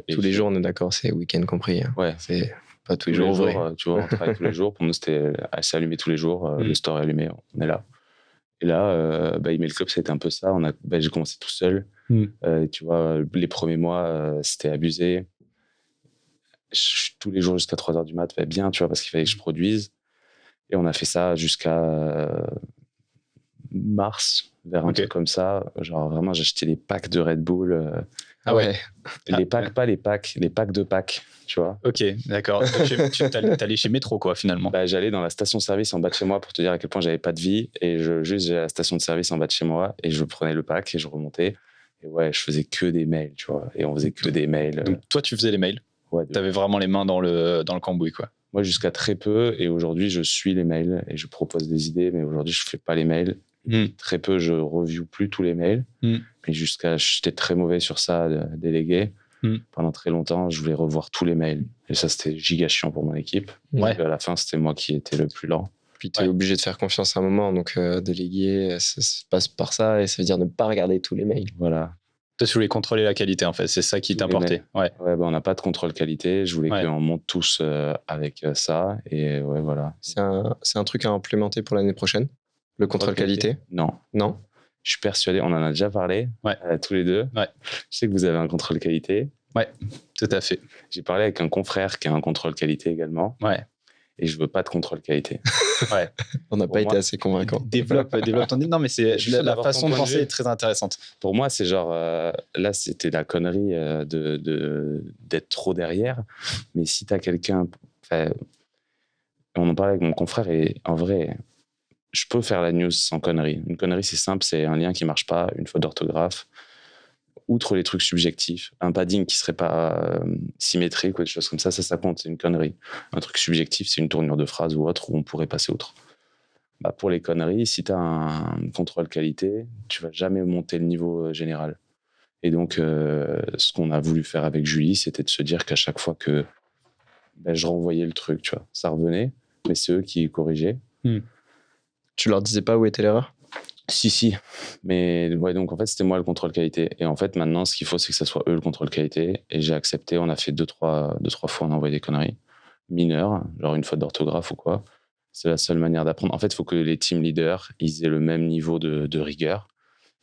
Et Tous les jours, on est d'accord, c'est week-end compris. Hein. Ouais. C'est pas tous les jours ouvrés. Tu vois, on travaille tous les jours. Pour nous, c'était assez allumé tous les jours. Le store est allumé, on est là. Et là, Email Club, ça a été un peu ça. J'ai commencé tout seul. Tu vois, les premiers mois, c'était abusé. Tous les jours jusqu'à 3h du mat, bien, tu vois, parce qu'il fallait que je produise. Et on a fait ça jusqu'à mars, vers un truc comme ça. Genre, vraiment, j'achetais des packs de Red Bull. Ah ouais. Les packs, pas les packs, les packs de packs, tu vois. Ok, d'accord. T'allais chez Métro, quoi, finalement. J'allais dans la station-service en bas de chez moi pour te dire à quel point j'avais pas de vie. Et j'allais à la station de service en bas de chez moi et je prenais le pack et je remontais. Et ouais, je faisais que des mails, tu vois. Et on faisait que des mails. Donc, toi, tu faisais les mails. Ouais, t'avais vraiment les mains dans le cambouis, quoi. Moi, jusqu'à très peu. Et aujourd'hui, je suis les mails et je propose des idées. Mais aujourd'hui, je fais pas les mails. Très peu, je review plus tous les mails. Mais j'étais très mauvais sur ça, délégué. Pendant très longtemps, je voulais revoir tous les mails. Et ça, c'était giga chiant pour mon équipe. Ouais. À la fin, c'était moi qui étais le plus lent. Puis tu es obligé de faire confiance à un moment. Donc, déléguer, ça se passe par ça. Et ça veut dire ne pas regarder tous les mails. Voilà. Toi, tu voulais contrôler la qualité, en fait. C'est ça qui t'importait. Ouais, on n'a pas de contrôle qualité. Je voulais qu'on monte tous avec ça. Et ouais, voilà. C'est un truc à implémenter pour l'année prochaine, le contrôle qualité? Non. Je suis persuadé, on en a déjà parlé, tous les deux. Ouais. Je sais que vous avez un contrôle qualité. Ouais, tout à fait. J'ai parlé avec un confrère qui a un contrôle qualité également. Ouais. Et je veux pas de contrôle qualité. Ouais. On n'a pas été assez convaincants. Développe ton idée. Non, mais c'est la façon de penser est très intéressante. Pour moi, c'est genre, là, c'était la connerie d'être trop derrière. Mais si tu as quelqu'un, on en parlait avec mon confrère et en vrai, je peux faire la news sans connerie. Une connerie, c'est simple, c'est un lien qui marche pas, une faute d'orthographe. Outre les trucs subjectifs, un padding qui serait pas symétrique ou des choses comme ça compte, c'est une connerie. Un truc subjectif, c'est une tournure de phrase ou autre où on pourrait passer outre. Pour les conneries, si tu as un contrôle qualité, tu vas jamais monter le niveau général. Et donc, ce qu'on a voulu faire avec Julie, c'était de se dire qu'à chaque fois que je renvoyais le truc, tu vois, ça revenait, mais c'est eux qui corrigeaient. Tu leur disais pas où était l'erreur? Si. Mais ouais, donc en fait, c'était moi le contrôle qualité. Et en fait, maintenant, ce qu'il faut, c'est que ça soit eux le contrôle qualité. Et j'ai accepté. On a fait deux, trois fois, on a envoyé des conneries mineures, genre une faute d'orthographe ou quoi. C'est la seule manière d'apprendre. En fait, il faut que les team leaders ils aient le même niveau de rigueur.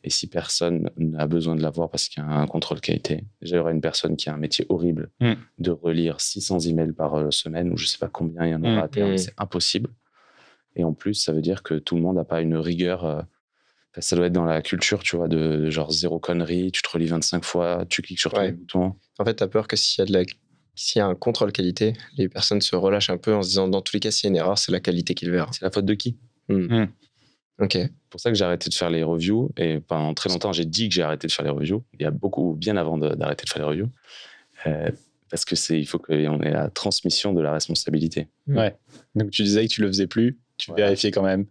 Et si personne n'a besoin de l'avoir parce qu'il y a un contrôle qualité, déjà, il y aura une personne qui a un métier horrible de relire 600 emails par semaine, ou je sais pas combien il y en aura à terme. C'est impossible. Et en plus, ça veut dire que tout le monde n'a pas une rigueur. Ça doit être dans la culture, tu vois, de genre zéro connerie, tu te relis 25 fois, tu cliques sur tous les boutons. En fait, tu as peur que s'il y a un contrôle qualité, les personnes se relâchent un peu en se disant dans tous les cas, s'il y a une erreur, c'est la qualité qui le verra. C'est la faute de qui? Ok. C'est pour ça que j'ai arrêté de faire les reviews. Et pendant très longtemps, j'ai dit que j'ai arrêté de faire les reviews. Il y a beaucoup, bien avant d'arrêter de faire les reviews. Parce que il faut qu'on ait la transmission de la responsabilité. Ouais. Donc tu disais que tu le faisais plus, tu vérifiais quand même.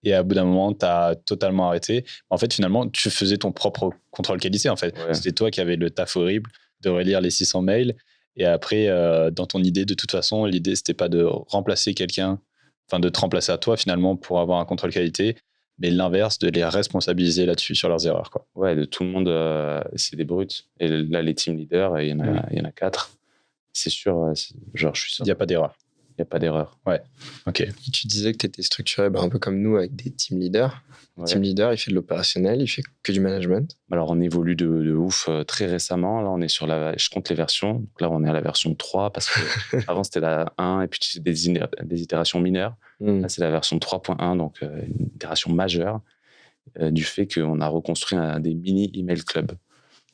Et à bout d'un moment, tu as totalement arrêté. En fait, finalement, tu faisais ton propre contrôle qualité. En fait. C'était toi qui avais le taf horrible de relire les 600 mails. Et après, dans ton idée, de toute façon, l'idée, c'était pas de remplacer quelqu'un, enfin de te remplacer à toi finalement pour avoir un contrôle qualité, mais l'inverse, de les responsabiliser là-dessus sur leurs erreurs, quoi. Ouais, de tout le monde, c'est des brutes. Et là, les team leaders, il y en a 4. C'est sûr, genre, je suis sûr. Il n'y a pas d'erreur. Il n'y a pas d'erreur. Ouais, ok. Tu disais que tu étais structuré un peu comme nous avec des team leaders. Le team leader, il fait de l'opérationnel, il fait que du management. Alors, on évolue de ouf très récemment. Là, on est sur je compte les versions. Donc là, on est à la version 3 parce qu'avant, c'était la 1 et puis des itérations mineures. Là, c'est la version 3.1, donc une itération majeure du fait qu'on a reconstruit des mini email clubs.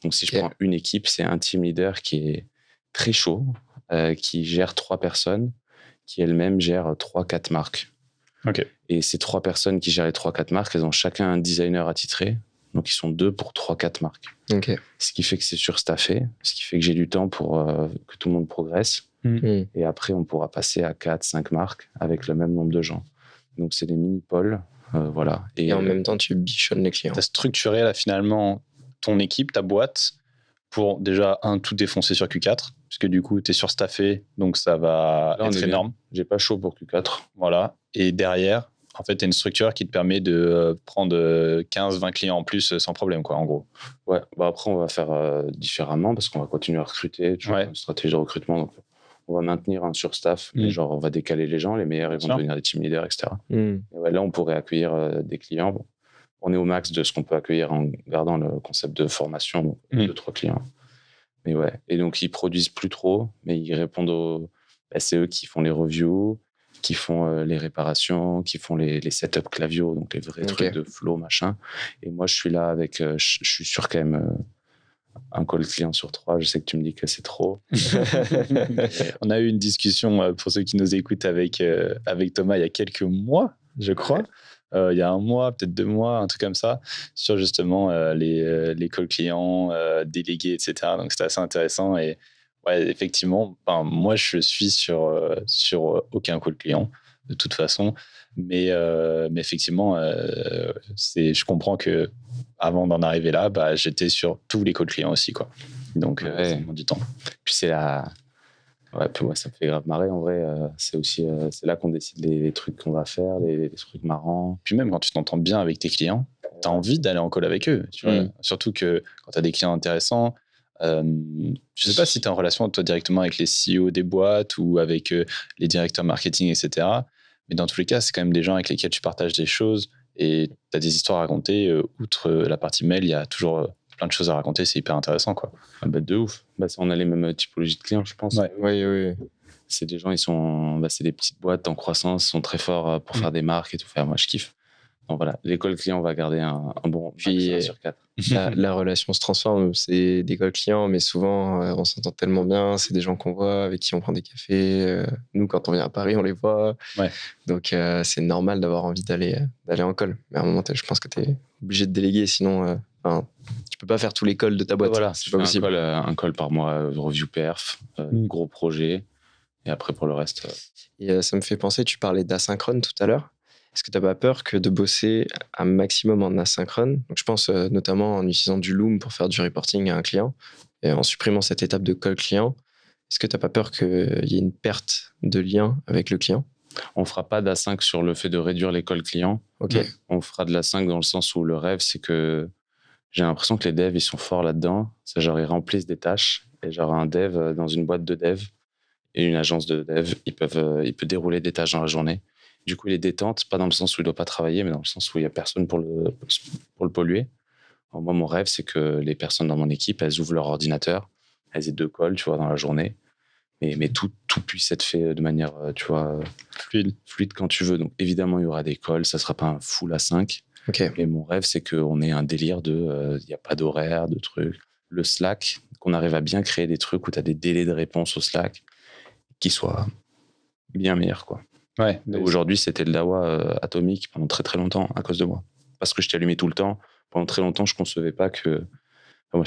Donc, si je prends une équipe, c'est un team leader qui est très chaud, qui gère 3 personnes, qui elles-mêmes gèrent 3-4 marques. Okay. Et ces 3 personnes qui gèrent les 3-4 marques, elles ont chacun un designer attitré. Donc, ils sont 2 pour 3-4 marques. Okay. Ce qui fait que c'est surstaffé, ce qui fait que j'ai du temps pour que tout le monde progresse. Et après, on pourra passer à 4-5 marques avec le même nombre de gens. Donc, c'est des mini-pôles. Voilà. Et en même temps, tu bichonnes les clients. Tu as structuré là, finalement ton équipe, ta boîte, pour déjà, tout défoncer sur Q4, puisque du coup, tu es surstaffé, donc ça va Là, on être est énorme. J'ai pas chaud pour Q4. Voilà. Et derrière, en fait, tu as une structure qui te permet de prendre 15-20 clients en plus sans problème, quoi, en gros. Ouais, bah après, on va faire différemment parce qu'on va continuer à recruter, toujours Ouais. une stratégie de recrutement. Donc, on va maintenir un surstaff, mais genre, on va décaler les gens, les meilleurs, ils vont sûr. devenir des team leaders, etc. Mm. Et ouais, là, on pourrait accueillir des clients. Bon, on est au max de ce qu'on peut accueillir en gardant le concept de formation, donc 2-3 clients. Mais ouais, et donc ils produisent plus trop, mais ils répondent aux. Bah, c'est eux qui font les reviews, qui font les réparations, qui font les setups Klaviyo, donc les vrais trucs de flow, machin. Et moi, je suis là avec. Je suis sur quand même un call client sur 3. Je sais que tu me dis que c'est trop. On a eu une discussion, pour ceux qui nous écoutent, avec Thomas il y a quelques mois, je crois. Il y a 1 mois, peut-être 2 mois, un truc comme ça, sur justement les calls clients, délégués, etc. Donc, c'était assez intéressant. Et ouais, effectivement, moi, je suis sur aucun call client, de toute façon. Mais effectivement, je comprends que avant d'en arriver là, j'étais sur tous les calls clients aussi, quoi. Donc, ça demande du temps. Puis c'est la... Ouais, puis moi, ça me fait grave marrer, en vrai. C'est aussi c'est là qu'on décide les trucs qu'on va faire, les trucs marrants. Puis même quand tu t'entends bien avec tes clients, tu as envie d'aller en call avec eux. Tu vois. Surtout que quand tu as des clients intéressants, je ne sais pas si tu es en relation toi directement avec les CEO des boîtes ou avec les directeurs marketing, etc. Mais dans tous les cas, c'est quand même des gens avec lesquels tu partages des choses et tu as des histoires à raconter. Outre la partie mail, il y a toujours plein de choses à raconter. C'est hyper intéressant, quoi. Ah bah de ouf. Bah, on a les mêmes typologies de clients, je pense. Ouais. Oui. C'est des gens, ils sont, c'est des petites boîtes en croissance, ils sont très forts pour faire des marques et tout faire. Moi, je kiffe. Donc voilà, l'école client, on va garder un bon Puis, 1 sur 4. La relation se transforme. C'est des calls clients, mais souvent, on s'entend tellement bien. C'est des gens qu'on voit, avec qui on prend des cafés. Nous, quand on vient à Paris, on les voit. Ouais. Donc, c'est normal d'avoir envie d'aller en call. Mais à un moment, je pense que tu es obligé de déléguer, sinon, tu peux pas faire tous les calls de ta boîte. Voilà, c'est je pas fais possible. un call par mois, review perf, gros projet. Et après, pour le reste. Et ça me fait penser, tu parlais d'asynchrone tout à l'heure. Est-ce que tu n'as pas peur que de bosser un maximum en asynchrone, donc je pense notamment en utilisant du Loom pour faire du reporting à un client, et en supprimant cette étape de call client, est-ce que tu n'as pas peur qu'il y ait une perte de lien avec le client ? On fera pas d'async sur le fait de réduire les calls clients. Ok. On fera de l'async dans le sens où le rêve, c'est que j'ai l'impression que les devs, ils sont forts là-dedans. C'est genre, ils remplissent des tâches. Et genre, un dev dans une boîte de dev et une agence de dev, il peut dérouler des tâches dans la journée. Du coup, il est détente, pas dans le sens où il doit pas travailler, mais dans le sens où il y a personne pour le polluer. Alors, moi, mon rêve, c'est que les personnes dans mon équipe, elles ouvrent leur ordinateur, elles aient 2 calls, tu vois, dans la journée. Mais tout puisse être fait de manière, tu vois, fluide quand tu veux. Donc, évidemment, il y aura des calls, ça sera pas un full à 5. Ok. Et mon rêve, c'est qu'on ait un délire de, il n'y a pas d'horaire, de trucs. Le Slack, qu'on arrive à bien créer des trucs où tu as des délais de réponse au Slack qui soient bien meilleurs, quoi. Ouais. Aujourd'hui, c'était le Dawa atomique pendant très très longtemps à cause de moi. Parce que je t'ai allumé tout le temps. Pendant très longtemps, je concevais pas que. Enfin, moi,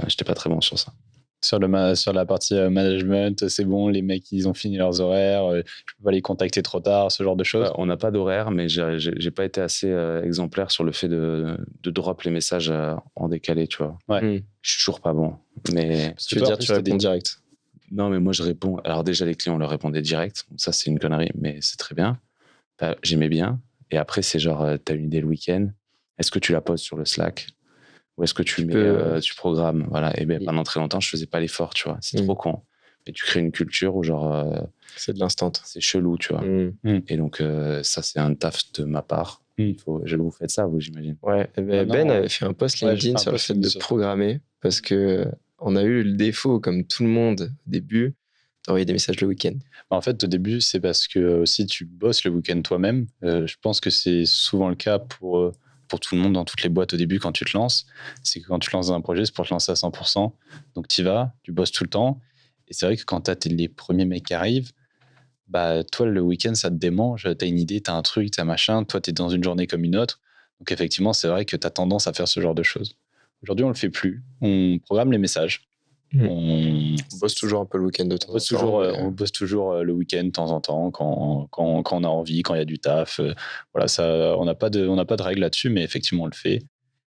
j'étais pas très bon sur ça. Sur la partie management, c'est bon, les mecs, ils ont fini leurs horaires, je peux pas les contacter trop tard, ce genre de choses. On n'a pas d'horaire, mais j'ai pas été assez exemplaire sur le fait de drop les messages en décalé, tu vois. Ouais. Je suis toujours pas bon. Mais Tu veux dire, tu réponds direct. Non, mais moi, je réponds. Alors, déjà, les clients, on leur répondait direct. Ça, c'est une connerie, mais c'est très bien. J'aimais bien. Et après, c'est genre, t'as une idée le week-end. Est-ce que tu la poses sur le Slack? Ou est-ce que tu programmes? Voilà. Et bien, pendant très longtemps, je faisais pas l'effort, tu vois. C'est trop con. Mais tu crées une culture où, genre. C'est de l'instant. C'est chelou, tu vois. Et donc, ça, c'est un taf de ma part. Vous faites ça, vous, j'imagine. Ouais. Ben avait fait un post LinkedIn sur le fait de programmer parce que. On a eu le défaut, comme tout le monde au début, d'envoyer des messages le week-end. En fait, au début, c'est parce que aussi tu bosses le week-end toi-même. Je pense que c'est souvent le cas pour tout le monde dans toutes les boîtes au début quand tu te lances. C'est que quand tu te lances dans un projet, c'est pour te lancer à 100%. Donc tu y vas, tu bosses tout le temps. Et c'est vrai que quand tu as les premiers mecs qui arrivent, toi, le week-end, ça te démange. Tu as une idée, tu as un truc, tu as machin. Toi, tu es dans une journée comme une autre. Donc effectivement, c'est vrai que tu as tendance à faire ce genre de choses. Aujourd'hui, on le fait plus. On programme les messages. On bosse toujours un peu le week-end de temps en temps. On bosse toujours le week-end de temps en temps quand on a envie, quand il y a du taf. Voilà, ça, on n'a pas de règles là-dessus, mais effectivement, on le fait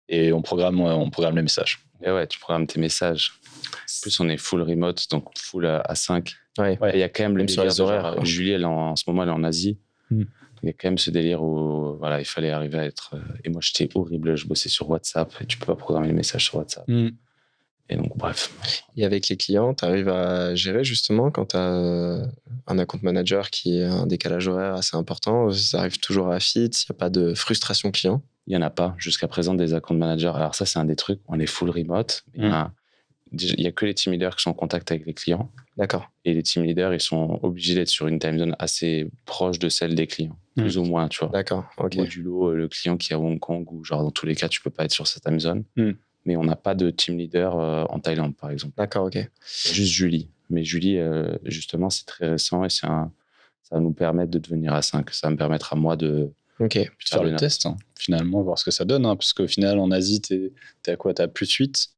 et on programme les messages. Et ouais, tu programmes tes messages. En plus, on est full remote, donc full à 5. Ouais. Il y a quand même le Même sur délire les horaires, quoi. Julie, en ce moment, elle est en Asie. Mm. Il y a quand même ce délire où voilà, il fallait arriver à être. Et moi, j'étais horrible. Je bossais sur WhatsApp et tu peux pas programmer les messages sur WhatsApp. Et donc, bref. Et avec les clients, tu arrives à gérer justement quand tu as un account manager qui a un décalage horaire assez important, ça arrive toujours à fit, il n'y a pas de frustration client? Il n'y en a pas jusqu'à présent des account managers. Alors, ça, c'est un des trucs. On est full remote. Il y a que les team leaders qui sont en contact avec les clients. D'accord. Et les team leaders, ils sont obligés d'être sur une time zone assez proche de celle des clients. Plus ou moins, tu vois. D'accord, ok. Modulo, le client qui est à Hong Kong, ou genre dans tous les cas, tu peux pas être sur cette time zone. Mais on n'a pas de team leader en Thaïlande, par exemple. D'accord, ok. Juste Julie. Mais Julie, justement, c'est très récent et ça va nous permettre de devenir à 5. Ça va me permettre à moi de faire le test, finalement, voir ce que ça donne. Parce qu'au final, en Asie, t'es à quoi? T'as plus 8.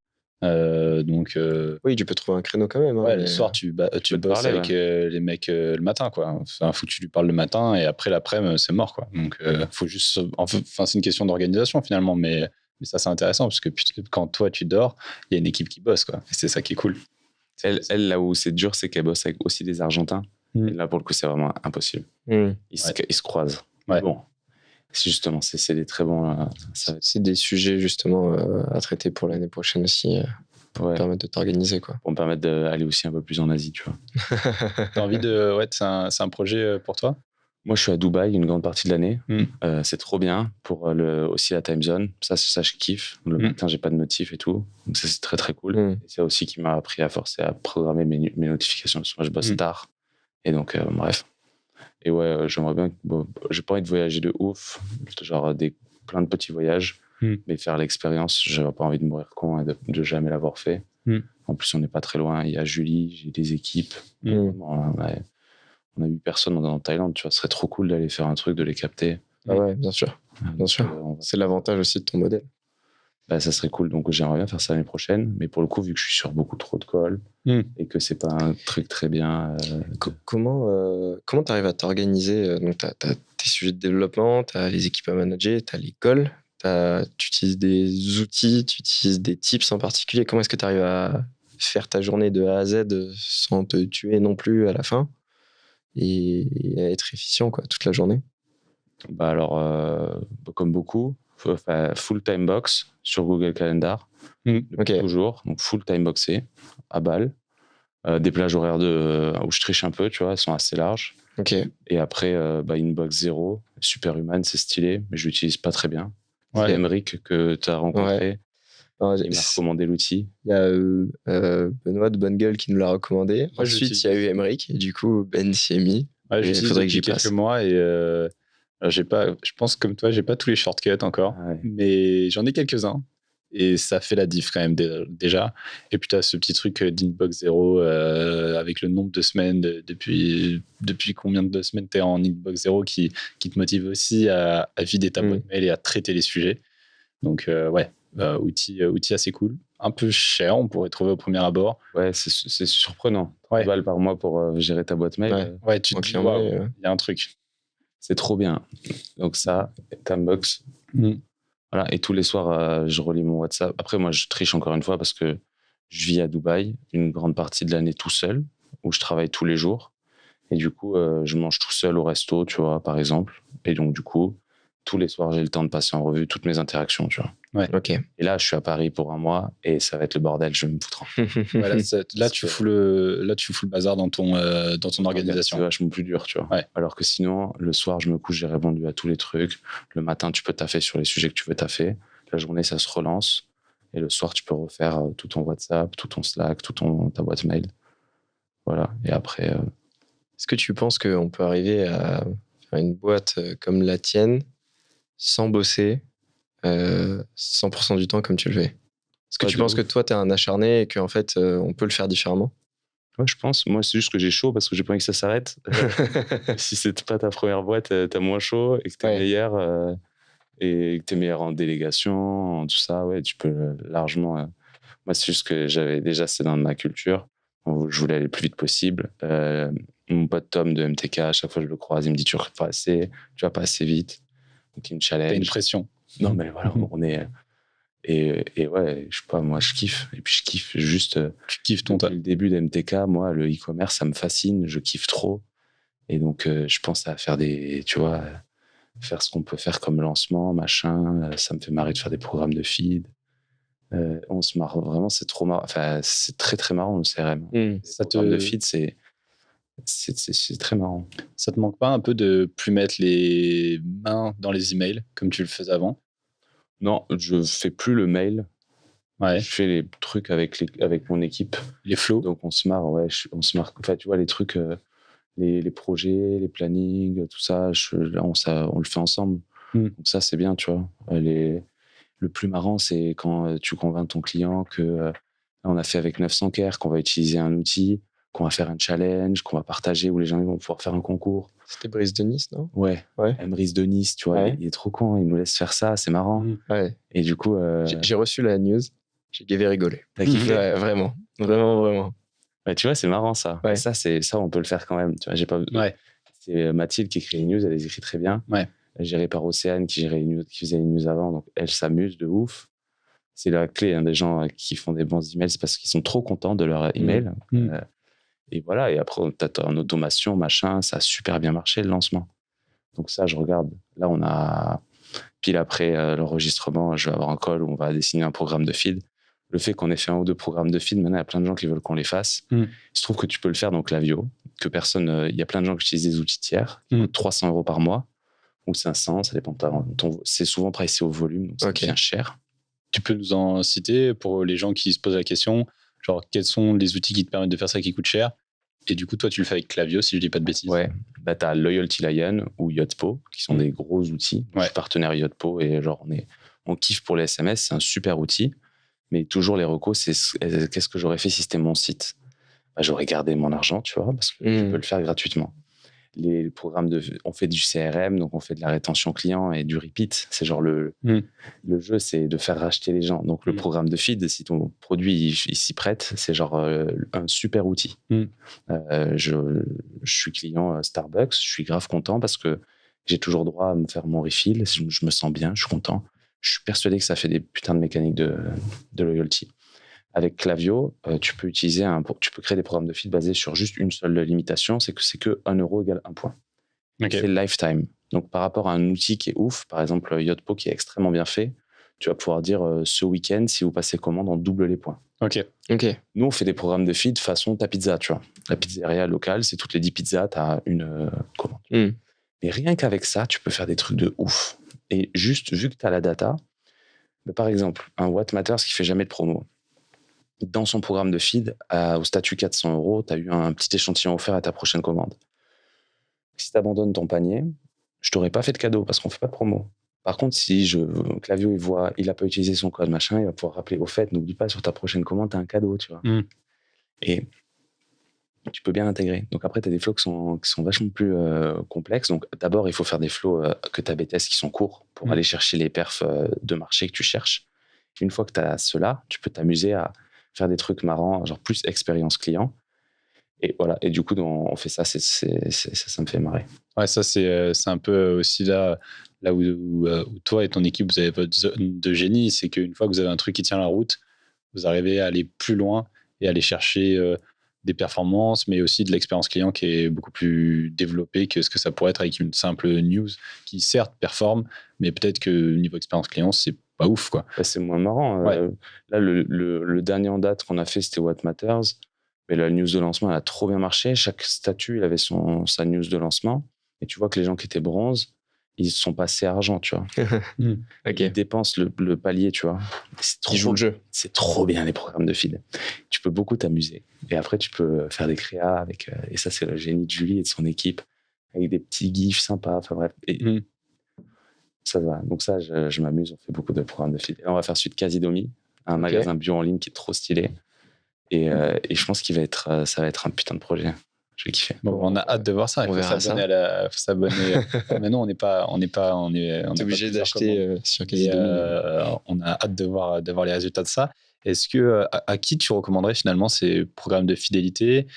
Donc, oui, tu peux trouver un créneau quand même. Ouais, le soir, tu bosses avec les mecs le matin, quoi. Enfin, faut que tu lui parles le matin et après l'après-midi, c'est mort, quoi. Donc, faut juste. Enfin, c'est une question d'organisation finalement, mais ça, c'est intéressant parce que quand toi tu dors, il y a une équipe qui bosse, quoi. Et c'est ça qui est cool. Elle, là où c'est dur, c'est qu'elle bosse avec aussi des Argentins. Et là, pour le coup, c'est vraiment impossible. Ils se croisent. Ouais. Bon. Justement, c'est des très bons. C'est des sujets justement à traiter pour l'année prochaine aussi. Pour permettre de t'organiser, quoi. Pour me permettre d'aller aussi un peu plus en Asie, tu vois. T'as envie de... Ouais, c'est un projet pour toi? Moi, je suis à Dubaï une grande partie de l'année. C'est trop bien pour aussi la time zone. Ça, je kiffe. Le matin, j'ai pas de notif et tout. Donc ça, c'est très, très cool. Et c'est aussi qui m'a appris à forcer à programmer mes notifications. Parce que moi, je bosse tard. Et donc, bref. Et ouais, j'aimerais bien... j'ai pas envie de voyager de ouf. Genre plein de petits voyages. Mais faire l'expérience, j'avais pas envie de mourir con et de jamais l'avoir fait. En plus, on n'est pas très loin. Il y a Julie, j'ai des équipes. On a 8 personnes en Thaïlande, tu vois. Ce serait trop cool d'aller faire un truc, de les capter. Ah ouais, bien sûr. Bien sûr. C'est l'avantage aussi de ton modèle. Bah, ça serait cool. Donc, j'aimerais bien faire ça l'année prochaine. Mais pour le coup, vu que je suis sur beaucoup trop de calls et que c'est pas un truc très bien. Comment tu arrives à t'organiser? Donc, tu as tes sujets de développement, tu as les équipes à manager, tu as l'école, tu utilises des outils, tu utilises des tips en particulier. Comment est-ce que tu arrives à faire ta journée de A à Z sans te tuer non plus à la fin et à être efficient, quoi, toute la journée? Bah alors, comme beaucoup, full time box sur Google Calendar. Toujours. Donc, full time boxé à Bâle. Des plages horaires où je triche un peu, tu vois, elles sont assez larges. Et après, Inbox 0, Superhuman, c'est stylé, mais je l'utilise pas très bien. C'est Emeric que tu as rencontré. Il m'a recommandé l'outil. Il y a Benoît de Bonne Gueule qui nous l'a recommandé. Ensuite, il y a eu Emeric, et du coup, Ben s'y est mis. Il faudrait que j'y passe. Quelques mois et je pense comme toi, j'ai pas tous les shortcuts encore, mais j'en ai quelques-uns. Et ça fait la diff quand même déjà. Et puis tu as ce petit truc d'inbox 0 avec le nombre de semaines, depuis combien de semaines tu es en inbox 0 qui te motive aussi à vider ta boîte mail et à traiter les sujets. Donc outil assez cool. Un peu cher, on pourrait trouver au premier abord. Ouais, c'est surprenant. 3 balles par mois pour gérer ta boîte mail. Ouais, tu te dis, waouh, il y a un truc. C'est trop bien. Donc ça, Timebox. Voilà, et tous les soirs, je relis mon WhatsApp. Après, moi, je triche encore une fois parce que je vis à Dubaï une grande partie de l'année tout seul, où je travaille tous les jours. Et du coup, je mange tout seul au resto, tu vois, par exemple. Et donc, du coup, tous les soirs, j'ai le temps de passer en revue toutes mes interactions, tu vois. Et là, je suis à Paris pour 1 mois et ça va être le bordel, je vais me foutre. Là, tu fous le bazar dans ton organisation. C'est vachement plus dur, tu vois. Alors que sinon, le soir, je me couche, j'ai répondu à tous les trucs. Le matin, tu peux taffer sur les sujets que tu veux taffer. La journée, ça se relance. Et le soir, tu peux refaire tout ton WhatsApp, tout ton Slack, ta boîte mail. Voilà. Et après... Est-ce que tu penses qu'on peut arriver à faire une boîte comme la tienne sans bosser 100% du temps comme tu le fais? Est-ce que tu penses que toi, tu es un acharné et qu'en fait, on peut le faire différemment? Ouais, je pense. Moi, c'est juste que j'ai chaud parce que j'ai pas envie que ça s'arrête. Si c'est pas ta première boîte, t'as moins chaud et que t'es meilleur et que t'es meilleur en délégation, en tout ça, tu peux largement. Moi, c'est juste que c'est dans ma culture. Je voulais aller le plus vite possible. Mon pote Tom de MTK, à chaque fois que je le croise, il me dit tu vas pas assez vite. Donc il me challenge. T'as une pression. Non, mais voilà, on est. Et ouais, je sais pas, moi, je kiffe. Et puis, je kiffe juste. Tu kiffes ton Depuis tas. le début d'MTK, moi, le e-commerce, ça me fascine. Je kiffe trop. Et donc, je pense à faire tu vois, faire ce qu'on peut faire comme lancement, machin. Ça me fait marrer de faire des programmes de feed. On se marre vraiment, c'est trop marrant. Enfin, c'est très, très marrant, le CRM. Les Ça programmes de te, feed, c'est très marrant. ça te manque pas un peu de plus mettre les mains dans les emails comme tu le faisais avant? Non, je fais plus le mail. Ouais, Je fais les trucs avec mon équipe. les flows. Donc, on se marre, ouais. On se marre. Enfin, tu vois, les trucs, les projets, les plannings, tout ça, là, on le fait ensemble. Donc, ça, c'est bien, tu vois. Le plus marrant, c'est quand tu convaincs ton client que on a fait avec 900 Care, qu'on va utiliser un outil, qu'on va faire un challenge, qu'on va partager, où les gens vont pouvoir faire un concours. C'était Brice de Nice, non? Ouais. Emrys de Nice, tu vois, Ouais. il est trop con, il nous laisse faire ça, c'est marrant. Ouais. Et du coup, J'ai reçu la news, j'ai gavé rigolé. t'as kiffé. Ouais, vraiment, vraiment, vraiment. Ouais, tu vois, c'est marrant ça. Ouais. Et ça, on peut le faire quand même. Tu vois, Ouais. C'est Mathilde qui écrit les news, elle les écrit très bien. Ouais. Gérée par Océane qui faisait les news avant, donc elle s'amuse de ouf. C'est la clé, hein, des gens qui font des bons emails, c'est parce qu'ils sont trop contents de leur email. Et voilà, et après, t'as en automation, machin, ça a super bien marché le lancement. Donc ça, je regarde. Là, on a pile après l'enregistrement, je vais avoir un call où on va dessiner un programme de feed. Le fait qu'on ait fait 1 ou 2 programmes de feed, maintenant, il y a plein de gens qui veulent qu'on les fasse. Il se trouve que tu peux le faire dans Klaviyo, que personne. Il y a plein de gens qui utilisent des outils tiers, qui coûtent 300 € par mois, ou 500, ça dépend de c'est souvent pricé au volume, donc c'est bien cher. Tu peux nous en citer pour les gens qui se posent la question, genre quels sont les outils qui te permettent de faire ça qui coûtent cher? Et du coup, toi, tu le fais avec Klaviyo, si je dis pas de bêtises. Ouais, bah, t'as Loyalty Lion ou Yotpo, qui sont des gros outils. Je suis partenaire Yotpo et genre on kiffe pour les SMS, c'est un super outil. Mais toujours les recos, c'est qu'est-ce que j'aurais fait si c'était mon site? Bah, j'aurais gardé mon argent, tu vois, parce que je peux le faire gratuitement. Les programmes on fait du CRM, donc on fait de la rétention client et du repeat. C'est genre le jeu, c'est de faire racheter les gens. Donc le programme de feed, si ton produit il s'y prête, c'est genre un super outil. Je suis client Starbucks, je suis grave content parce que j'ai toujours droit à me faire mon refill. Je me sens bien, je suis content. Je suis persuadé que ça fait des putains de mécaniques de loyalty. Avec Klaviyo, tu peux créer des programmes de feed basés sur juste une seule limitation, c'est que 1 € égale 1 point. Okay. C'est lifetime. Donc, par rapport à un outil qui est ouf, par exemple Yotpo qui est extrêmement bien fait, tu vas pouvoir dire ce week-end, si vous passez commande, on double les points. Ok. Nous, on fait des programmes de feed façon ta pizza, tu vois. La pizzeria locale, c'est toutes les 10 pizzas, tu as une commande. Mais rien qu'avec ça, tu peux faire des trucs de ouf. Et juste, vu que tu as la data, par exemple, un What Matters qui fait jamais de promo, dans son programme de feed, au statut 400 €, tu as eu un petit échantillon offert à ta prochaine commande. Si tu abandonnes ton panier, je t'aurais pas fait de cadeau parce qu'on fait pas de promo. Par contre, si Klaviyo, il voit, il a pas utilisé son code, machin, il va pouvoir rappeler, au fait, n'oublie pas, sur ta prochaine commande, tu as un cadeau, tu vois. Et tu peux bien l'intégrer. Donc après, tu as des flows qui sont vachement plus complexes. Donc d'abord, il faut faire des flows que tu as BTS qui sont courts pour aller chercher les perfs de marché que tu cherches. Une fois que tu as cela, tu peux t'amuser à faire des trucs marrants, genre plus expérience client. Et voilà. Et du coup, on fait ça, ça me fait marrer. Ouais, ça, c'est un peu aussi là où toi et ton équipe, vous avez votre zone de génie. C'est qu'une fois que vous avez un truc qui tient la route, vous arrivez à aller plus loin et aller chercher des performances, mais aussi de l'expérience client qui est beaucoup plus développée que ce que ça pourrait être avec une simple news qui, certes, performe, mais peut-être que niveau expérience client, c'est pas ouf, quoi. Bah, c'est moins marrant. Là, le dernier en date qu'on a fait, c'était What Matters. Mais la news de lancement, elle a trop bien marché. Chaque statut, il avait sa news de lancement. Et tu vois que les gens qui étaient bronze, ils sont passés argent, tu vois. Ils dépensent le palier, tu vois. Ils jouent le jeu. C'est trop bien, les programmes de feed. Tu peux beaucoup t'amuser. Et après, tu peux faire des créas avec... et ça, c'est le génie de Julie et de son équipe. Avec des petits gifs sympas. Enfin bref. Et ça va. Donc ça, je m'amuse. On fait beaucoup de programmes de feed. Et là, on va faire suite Casidomi, un magasin bio en ligne qui est trop stylé. Et je pense ça va être un putain de projet. Je vais kiffer. Bon, on a hâte de voir ça. Il faut s'abonner. Mais non, on est obligé d'acheter sur Casidomi. On a hâte de voir les résultats de ça. Est-ce que à qui tu recommanderais finalement ces programmes de fidélité?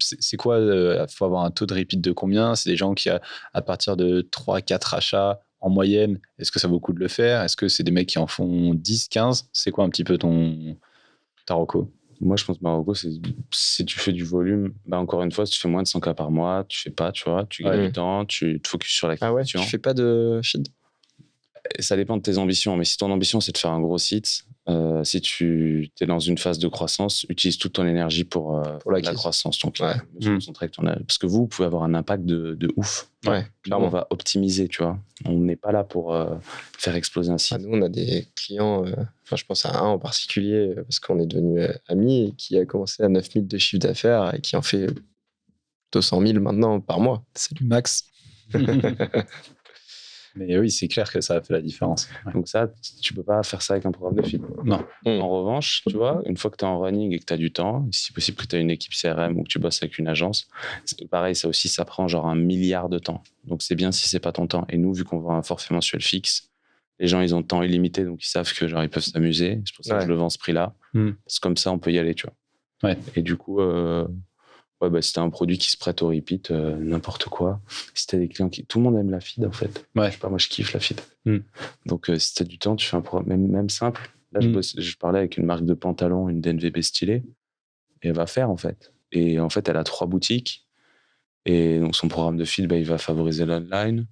C'est quoi? Il faut avoir un taux de repeat de combien? C'est des gens qui, à partir de 3-4 achats, en moyenne, est-ce que ça vaut le coup de le faire? Est-ce que c'est des mecs qui en font 10, 15? C'est quoi un petit peu ta reco? Moi, je pense que Marocco, si tu fais du volume, encore une fois, si tu fais moins de 100 cas par mois, tu fais pas, tu vois, tu gagnes du temps, tu te focuses sur Ah ouais, l'acquisition. tu fais pas de feed? Et ça dépend de tes ambitions, mais si ton ambition, c'est de faire un gros site, si tu es dans une phase de croissance, utilise toute ton énergie pour la croissance. Donc, parce que vous pouvez avoir un impact de ouf. Ouais, clairement. On va optimiser, tu vois. On n'est pas là pour faire exploser un site. Nous, on a des clients, je pense à un en particulier, parce qu'on est devenus amis, et qui a commencé à 9 000 de chiffre d'affaires et qui en fait 200 000 maintenant par mois. Salut Max. Mais oui, c'est clair que ça a fait la différence. Ouais. Donc ça, tu peux pas faire ça avec un programme de feed. Non. En revanche, tu vois, une fois que tu es en running et que tu as du temps, si possible que tu as une équipe CRM ou que tu bosses avec une agence, c'est pareil, ça aussi, ça prend genre 1 milliard de temps. Donc c'est bien si c'est pas ton temps. Et nous, vu qu'on vend un forfait mensuel fixe, les gens, ils ont le temps illimité, donc ils savent que genre ils peuvent s'amuser. C'est pour ça que je le vends ce prix-là. C'est comme ça, on peut y aller, tu vois. Ouais. Et du coup... si t'as un produit qui se prête au repeat, n'importe quoi. Si t'as des clients tout le monde aime la feed en fait. Ouais. Je sais pas, moi je kiffe la feed. Donc si t'as du temps, tu fais un programme même simple. Là, je parlais avec une marque de pantalons, une DNVB stylée, et elle va faire en fait. Et en fait, elle a 3 boutiques. Et donc son programme de feed, il va favoriser l'online.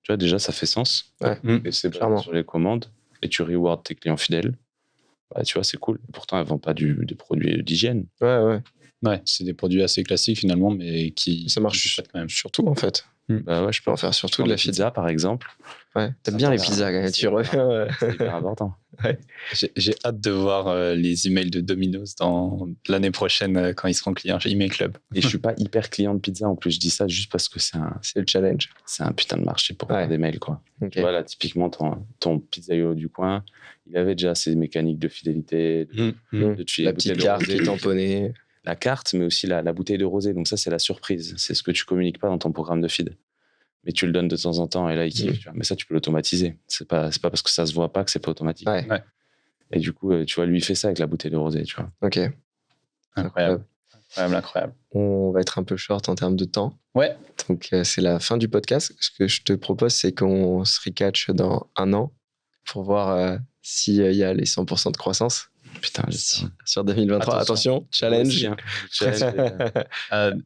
Tu vois, déjà, ça fait sens. Ouais. Et c'est basé sur les commandes. Et tu rewards tes clients fidèles. Tu vois, c'est cool. Et pourtant, elle vend pas des produits d'hygiène. Ouais, c'est des produits assez classiques finalement, mais ça marche quand même sur tout en fait. Je peux en faire surtout de la pizza par exemple. Ouais, t'aimes bien les pizzas quand même. C'est hyper important. Ouais. J'ai hâte de voir les emails de Domino's dans l'année prochaine quand ils seront clients chez Email Club. Et je suis pas hyper client de pizza en plus, je dis ça juste parce que c'est le challenge. C'est un putain de marché pour faire des mails quoi. Okay. Tu vois là typiquement ton pizzaïolo du coin, il avait déjà ses mécaniques de fidélité, de te filer la petite carte qui est tamponnée. La carte, mais aussi la bouteille de rosé. Donc ça, c'est la surprise. C'est ce que tu communiques pas dans ton programme de feed. Mais tu le donnes de temps en temps et là, il kiffe. Tu vois. Mais ça, tu peux l'automatiser. C'est pas parce que ça se voit pas que c'est pas automatique. Ouais. Et du coup, tu vois, lui, il fait ça avec la bouteille de rosé, tu vois. Ok. Incroyable. On va être un peu short en termes de temps. Ouais. Donc, c'est la fin du podcast. Ce que je te propose, c'est qu'on se recatch dans 1 an pour voir s'il y a les 100% de croissance. Putain, sur 2023. Attention, challenge. Aussi, hein.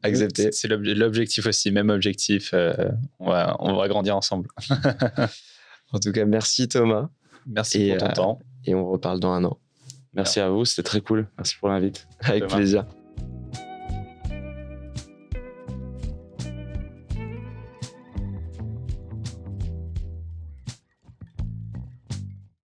Accepté. C'est l'objectif aussi, même objectif. On va grandir ensemble. En tout cas, merci Thomas. Merci pour ton temps. Et on reparle dans 1 an. Merci à vous, c'était très cool. Merci pour l'invite. Avec plaisir.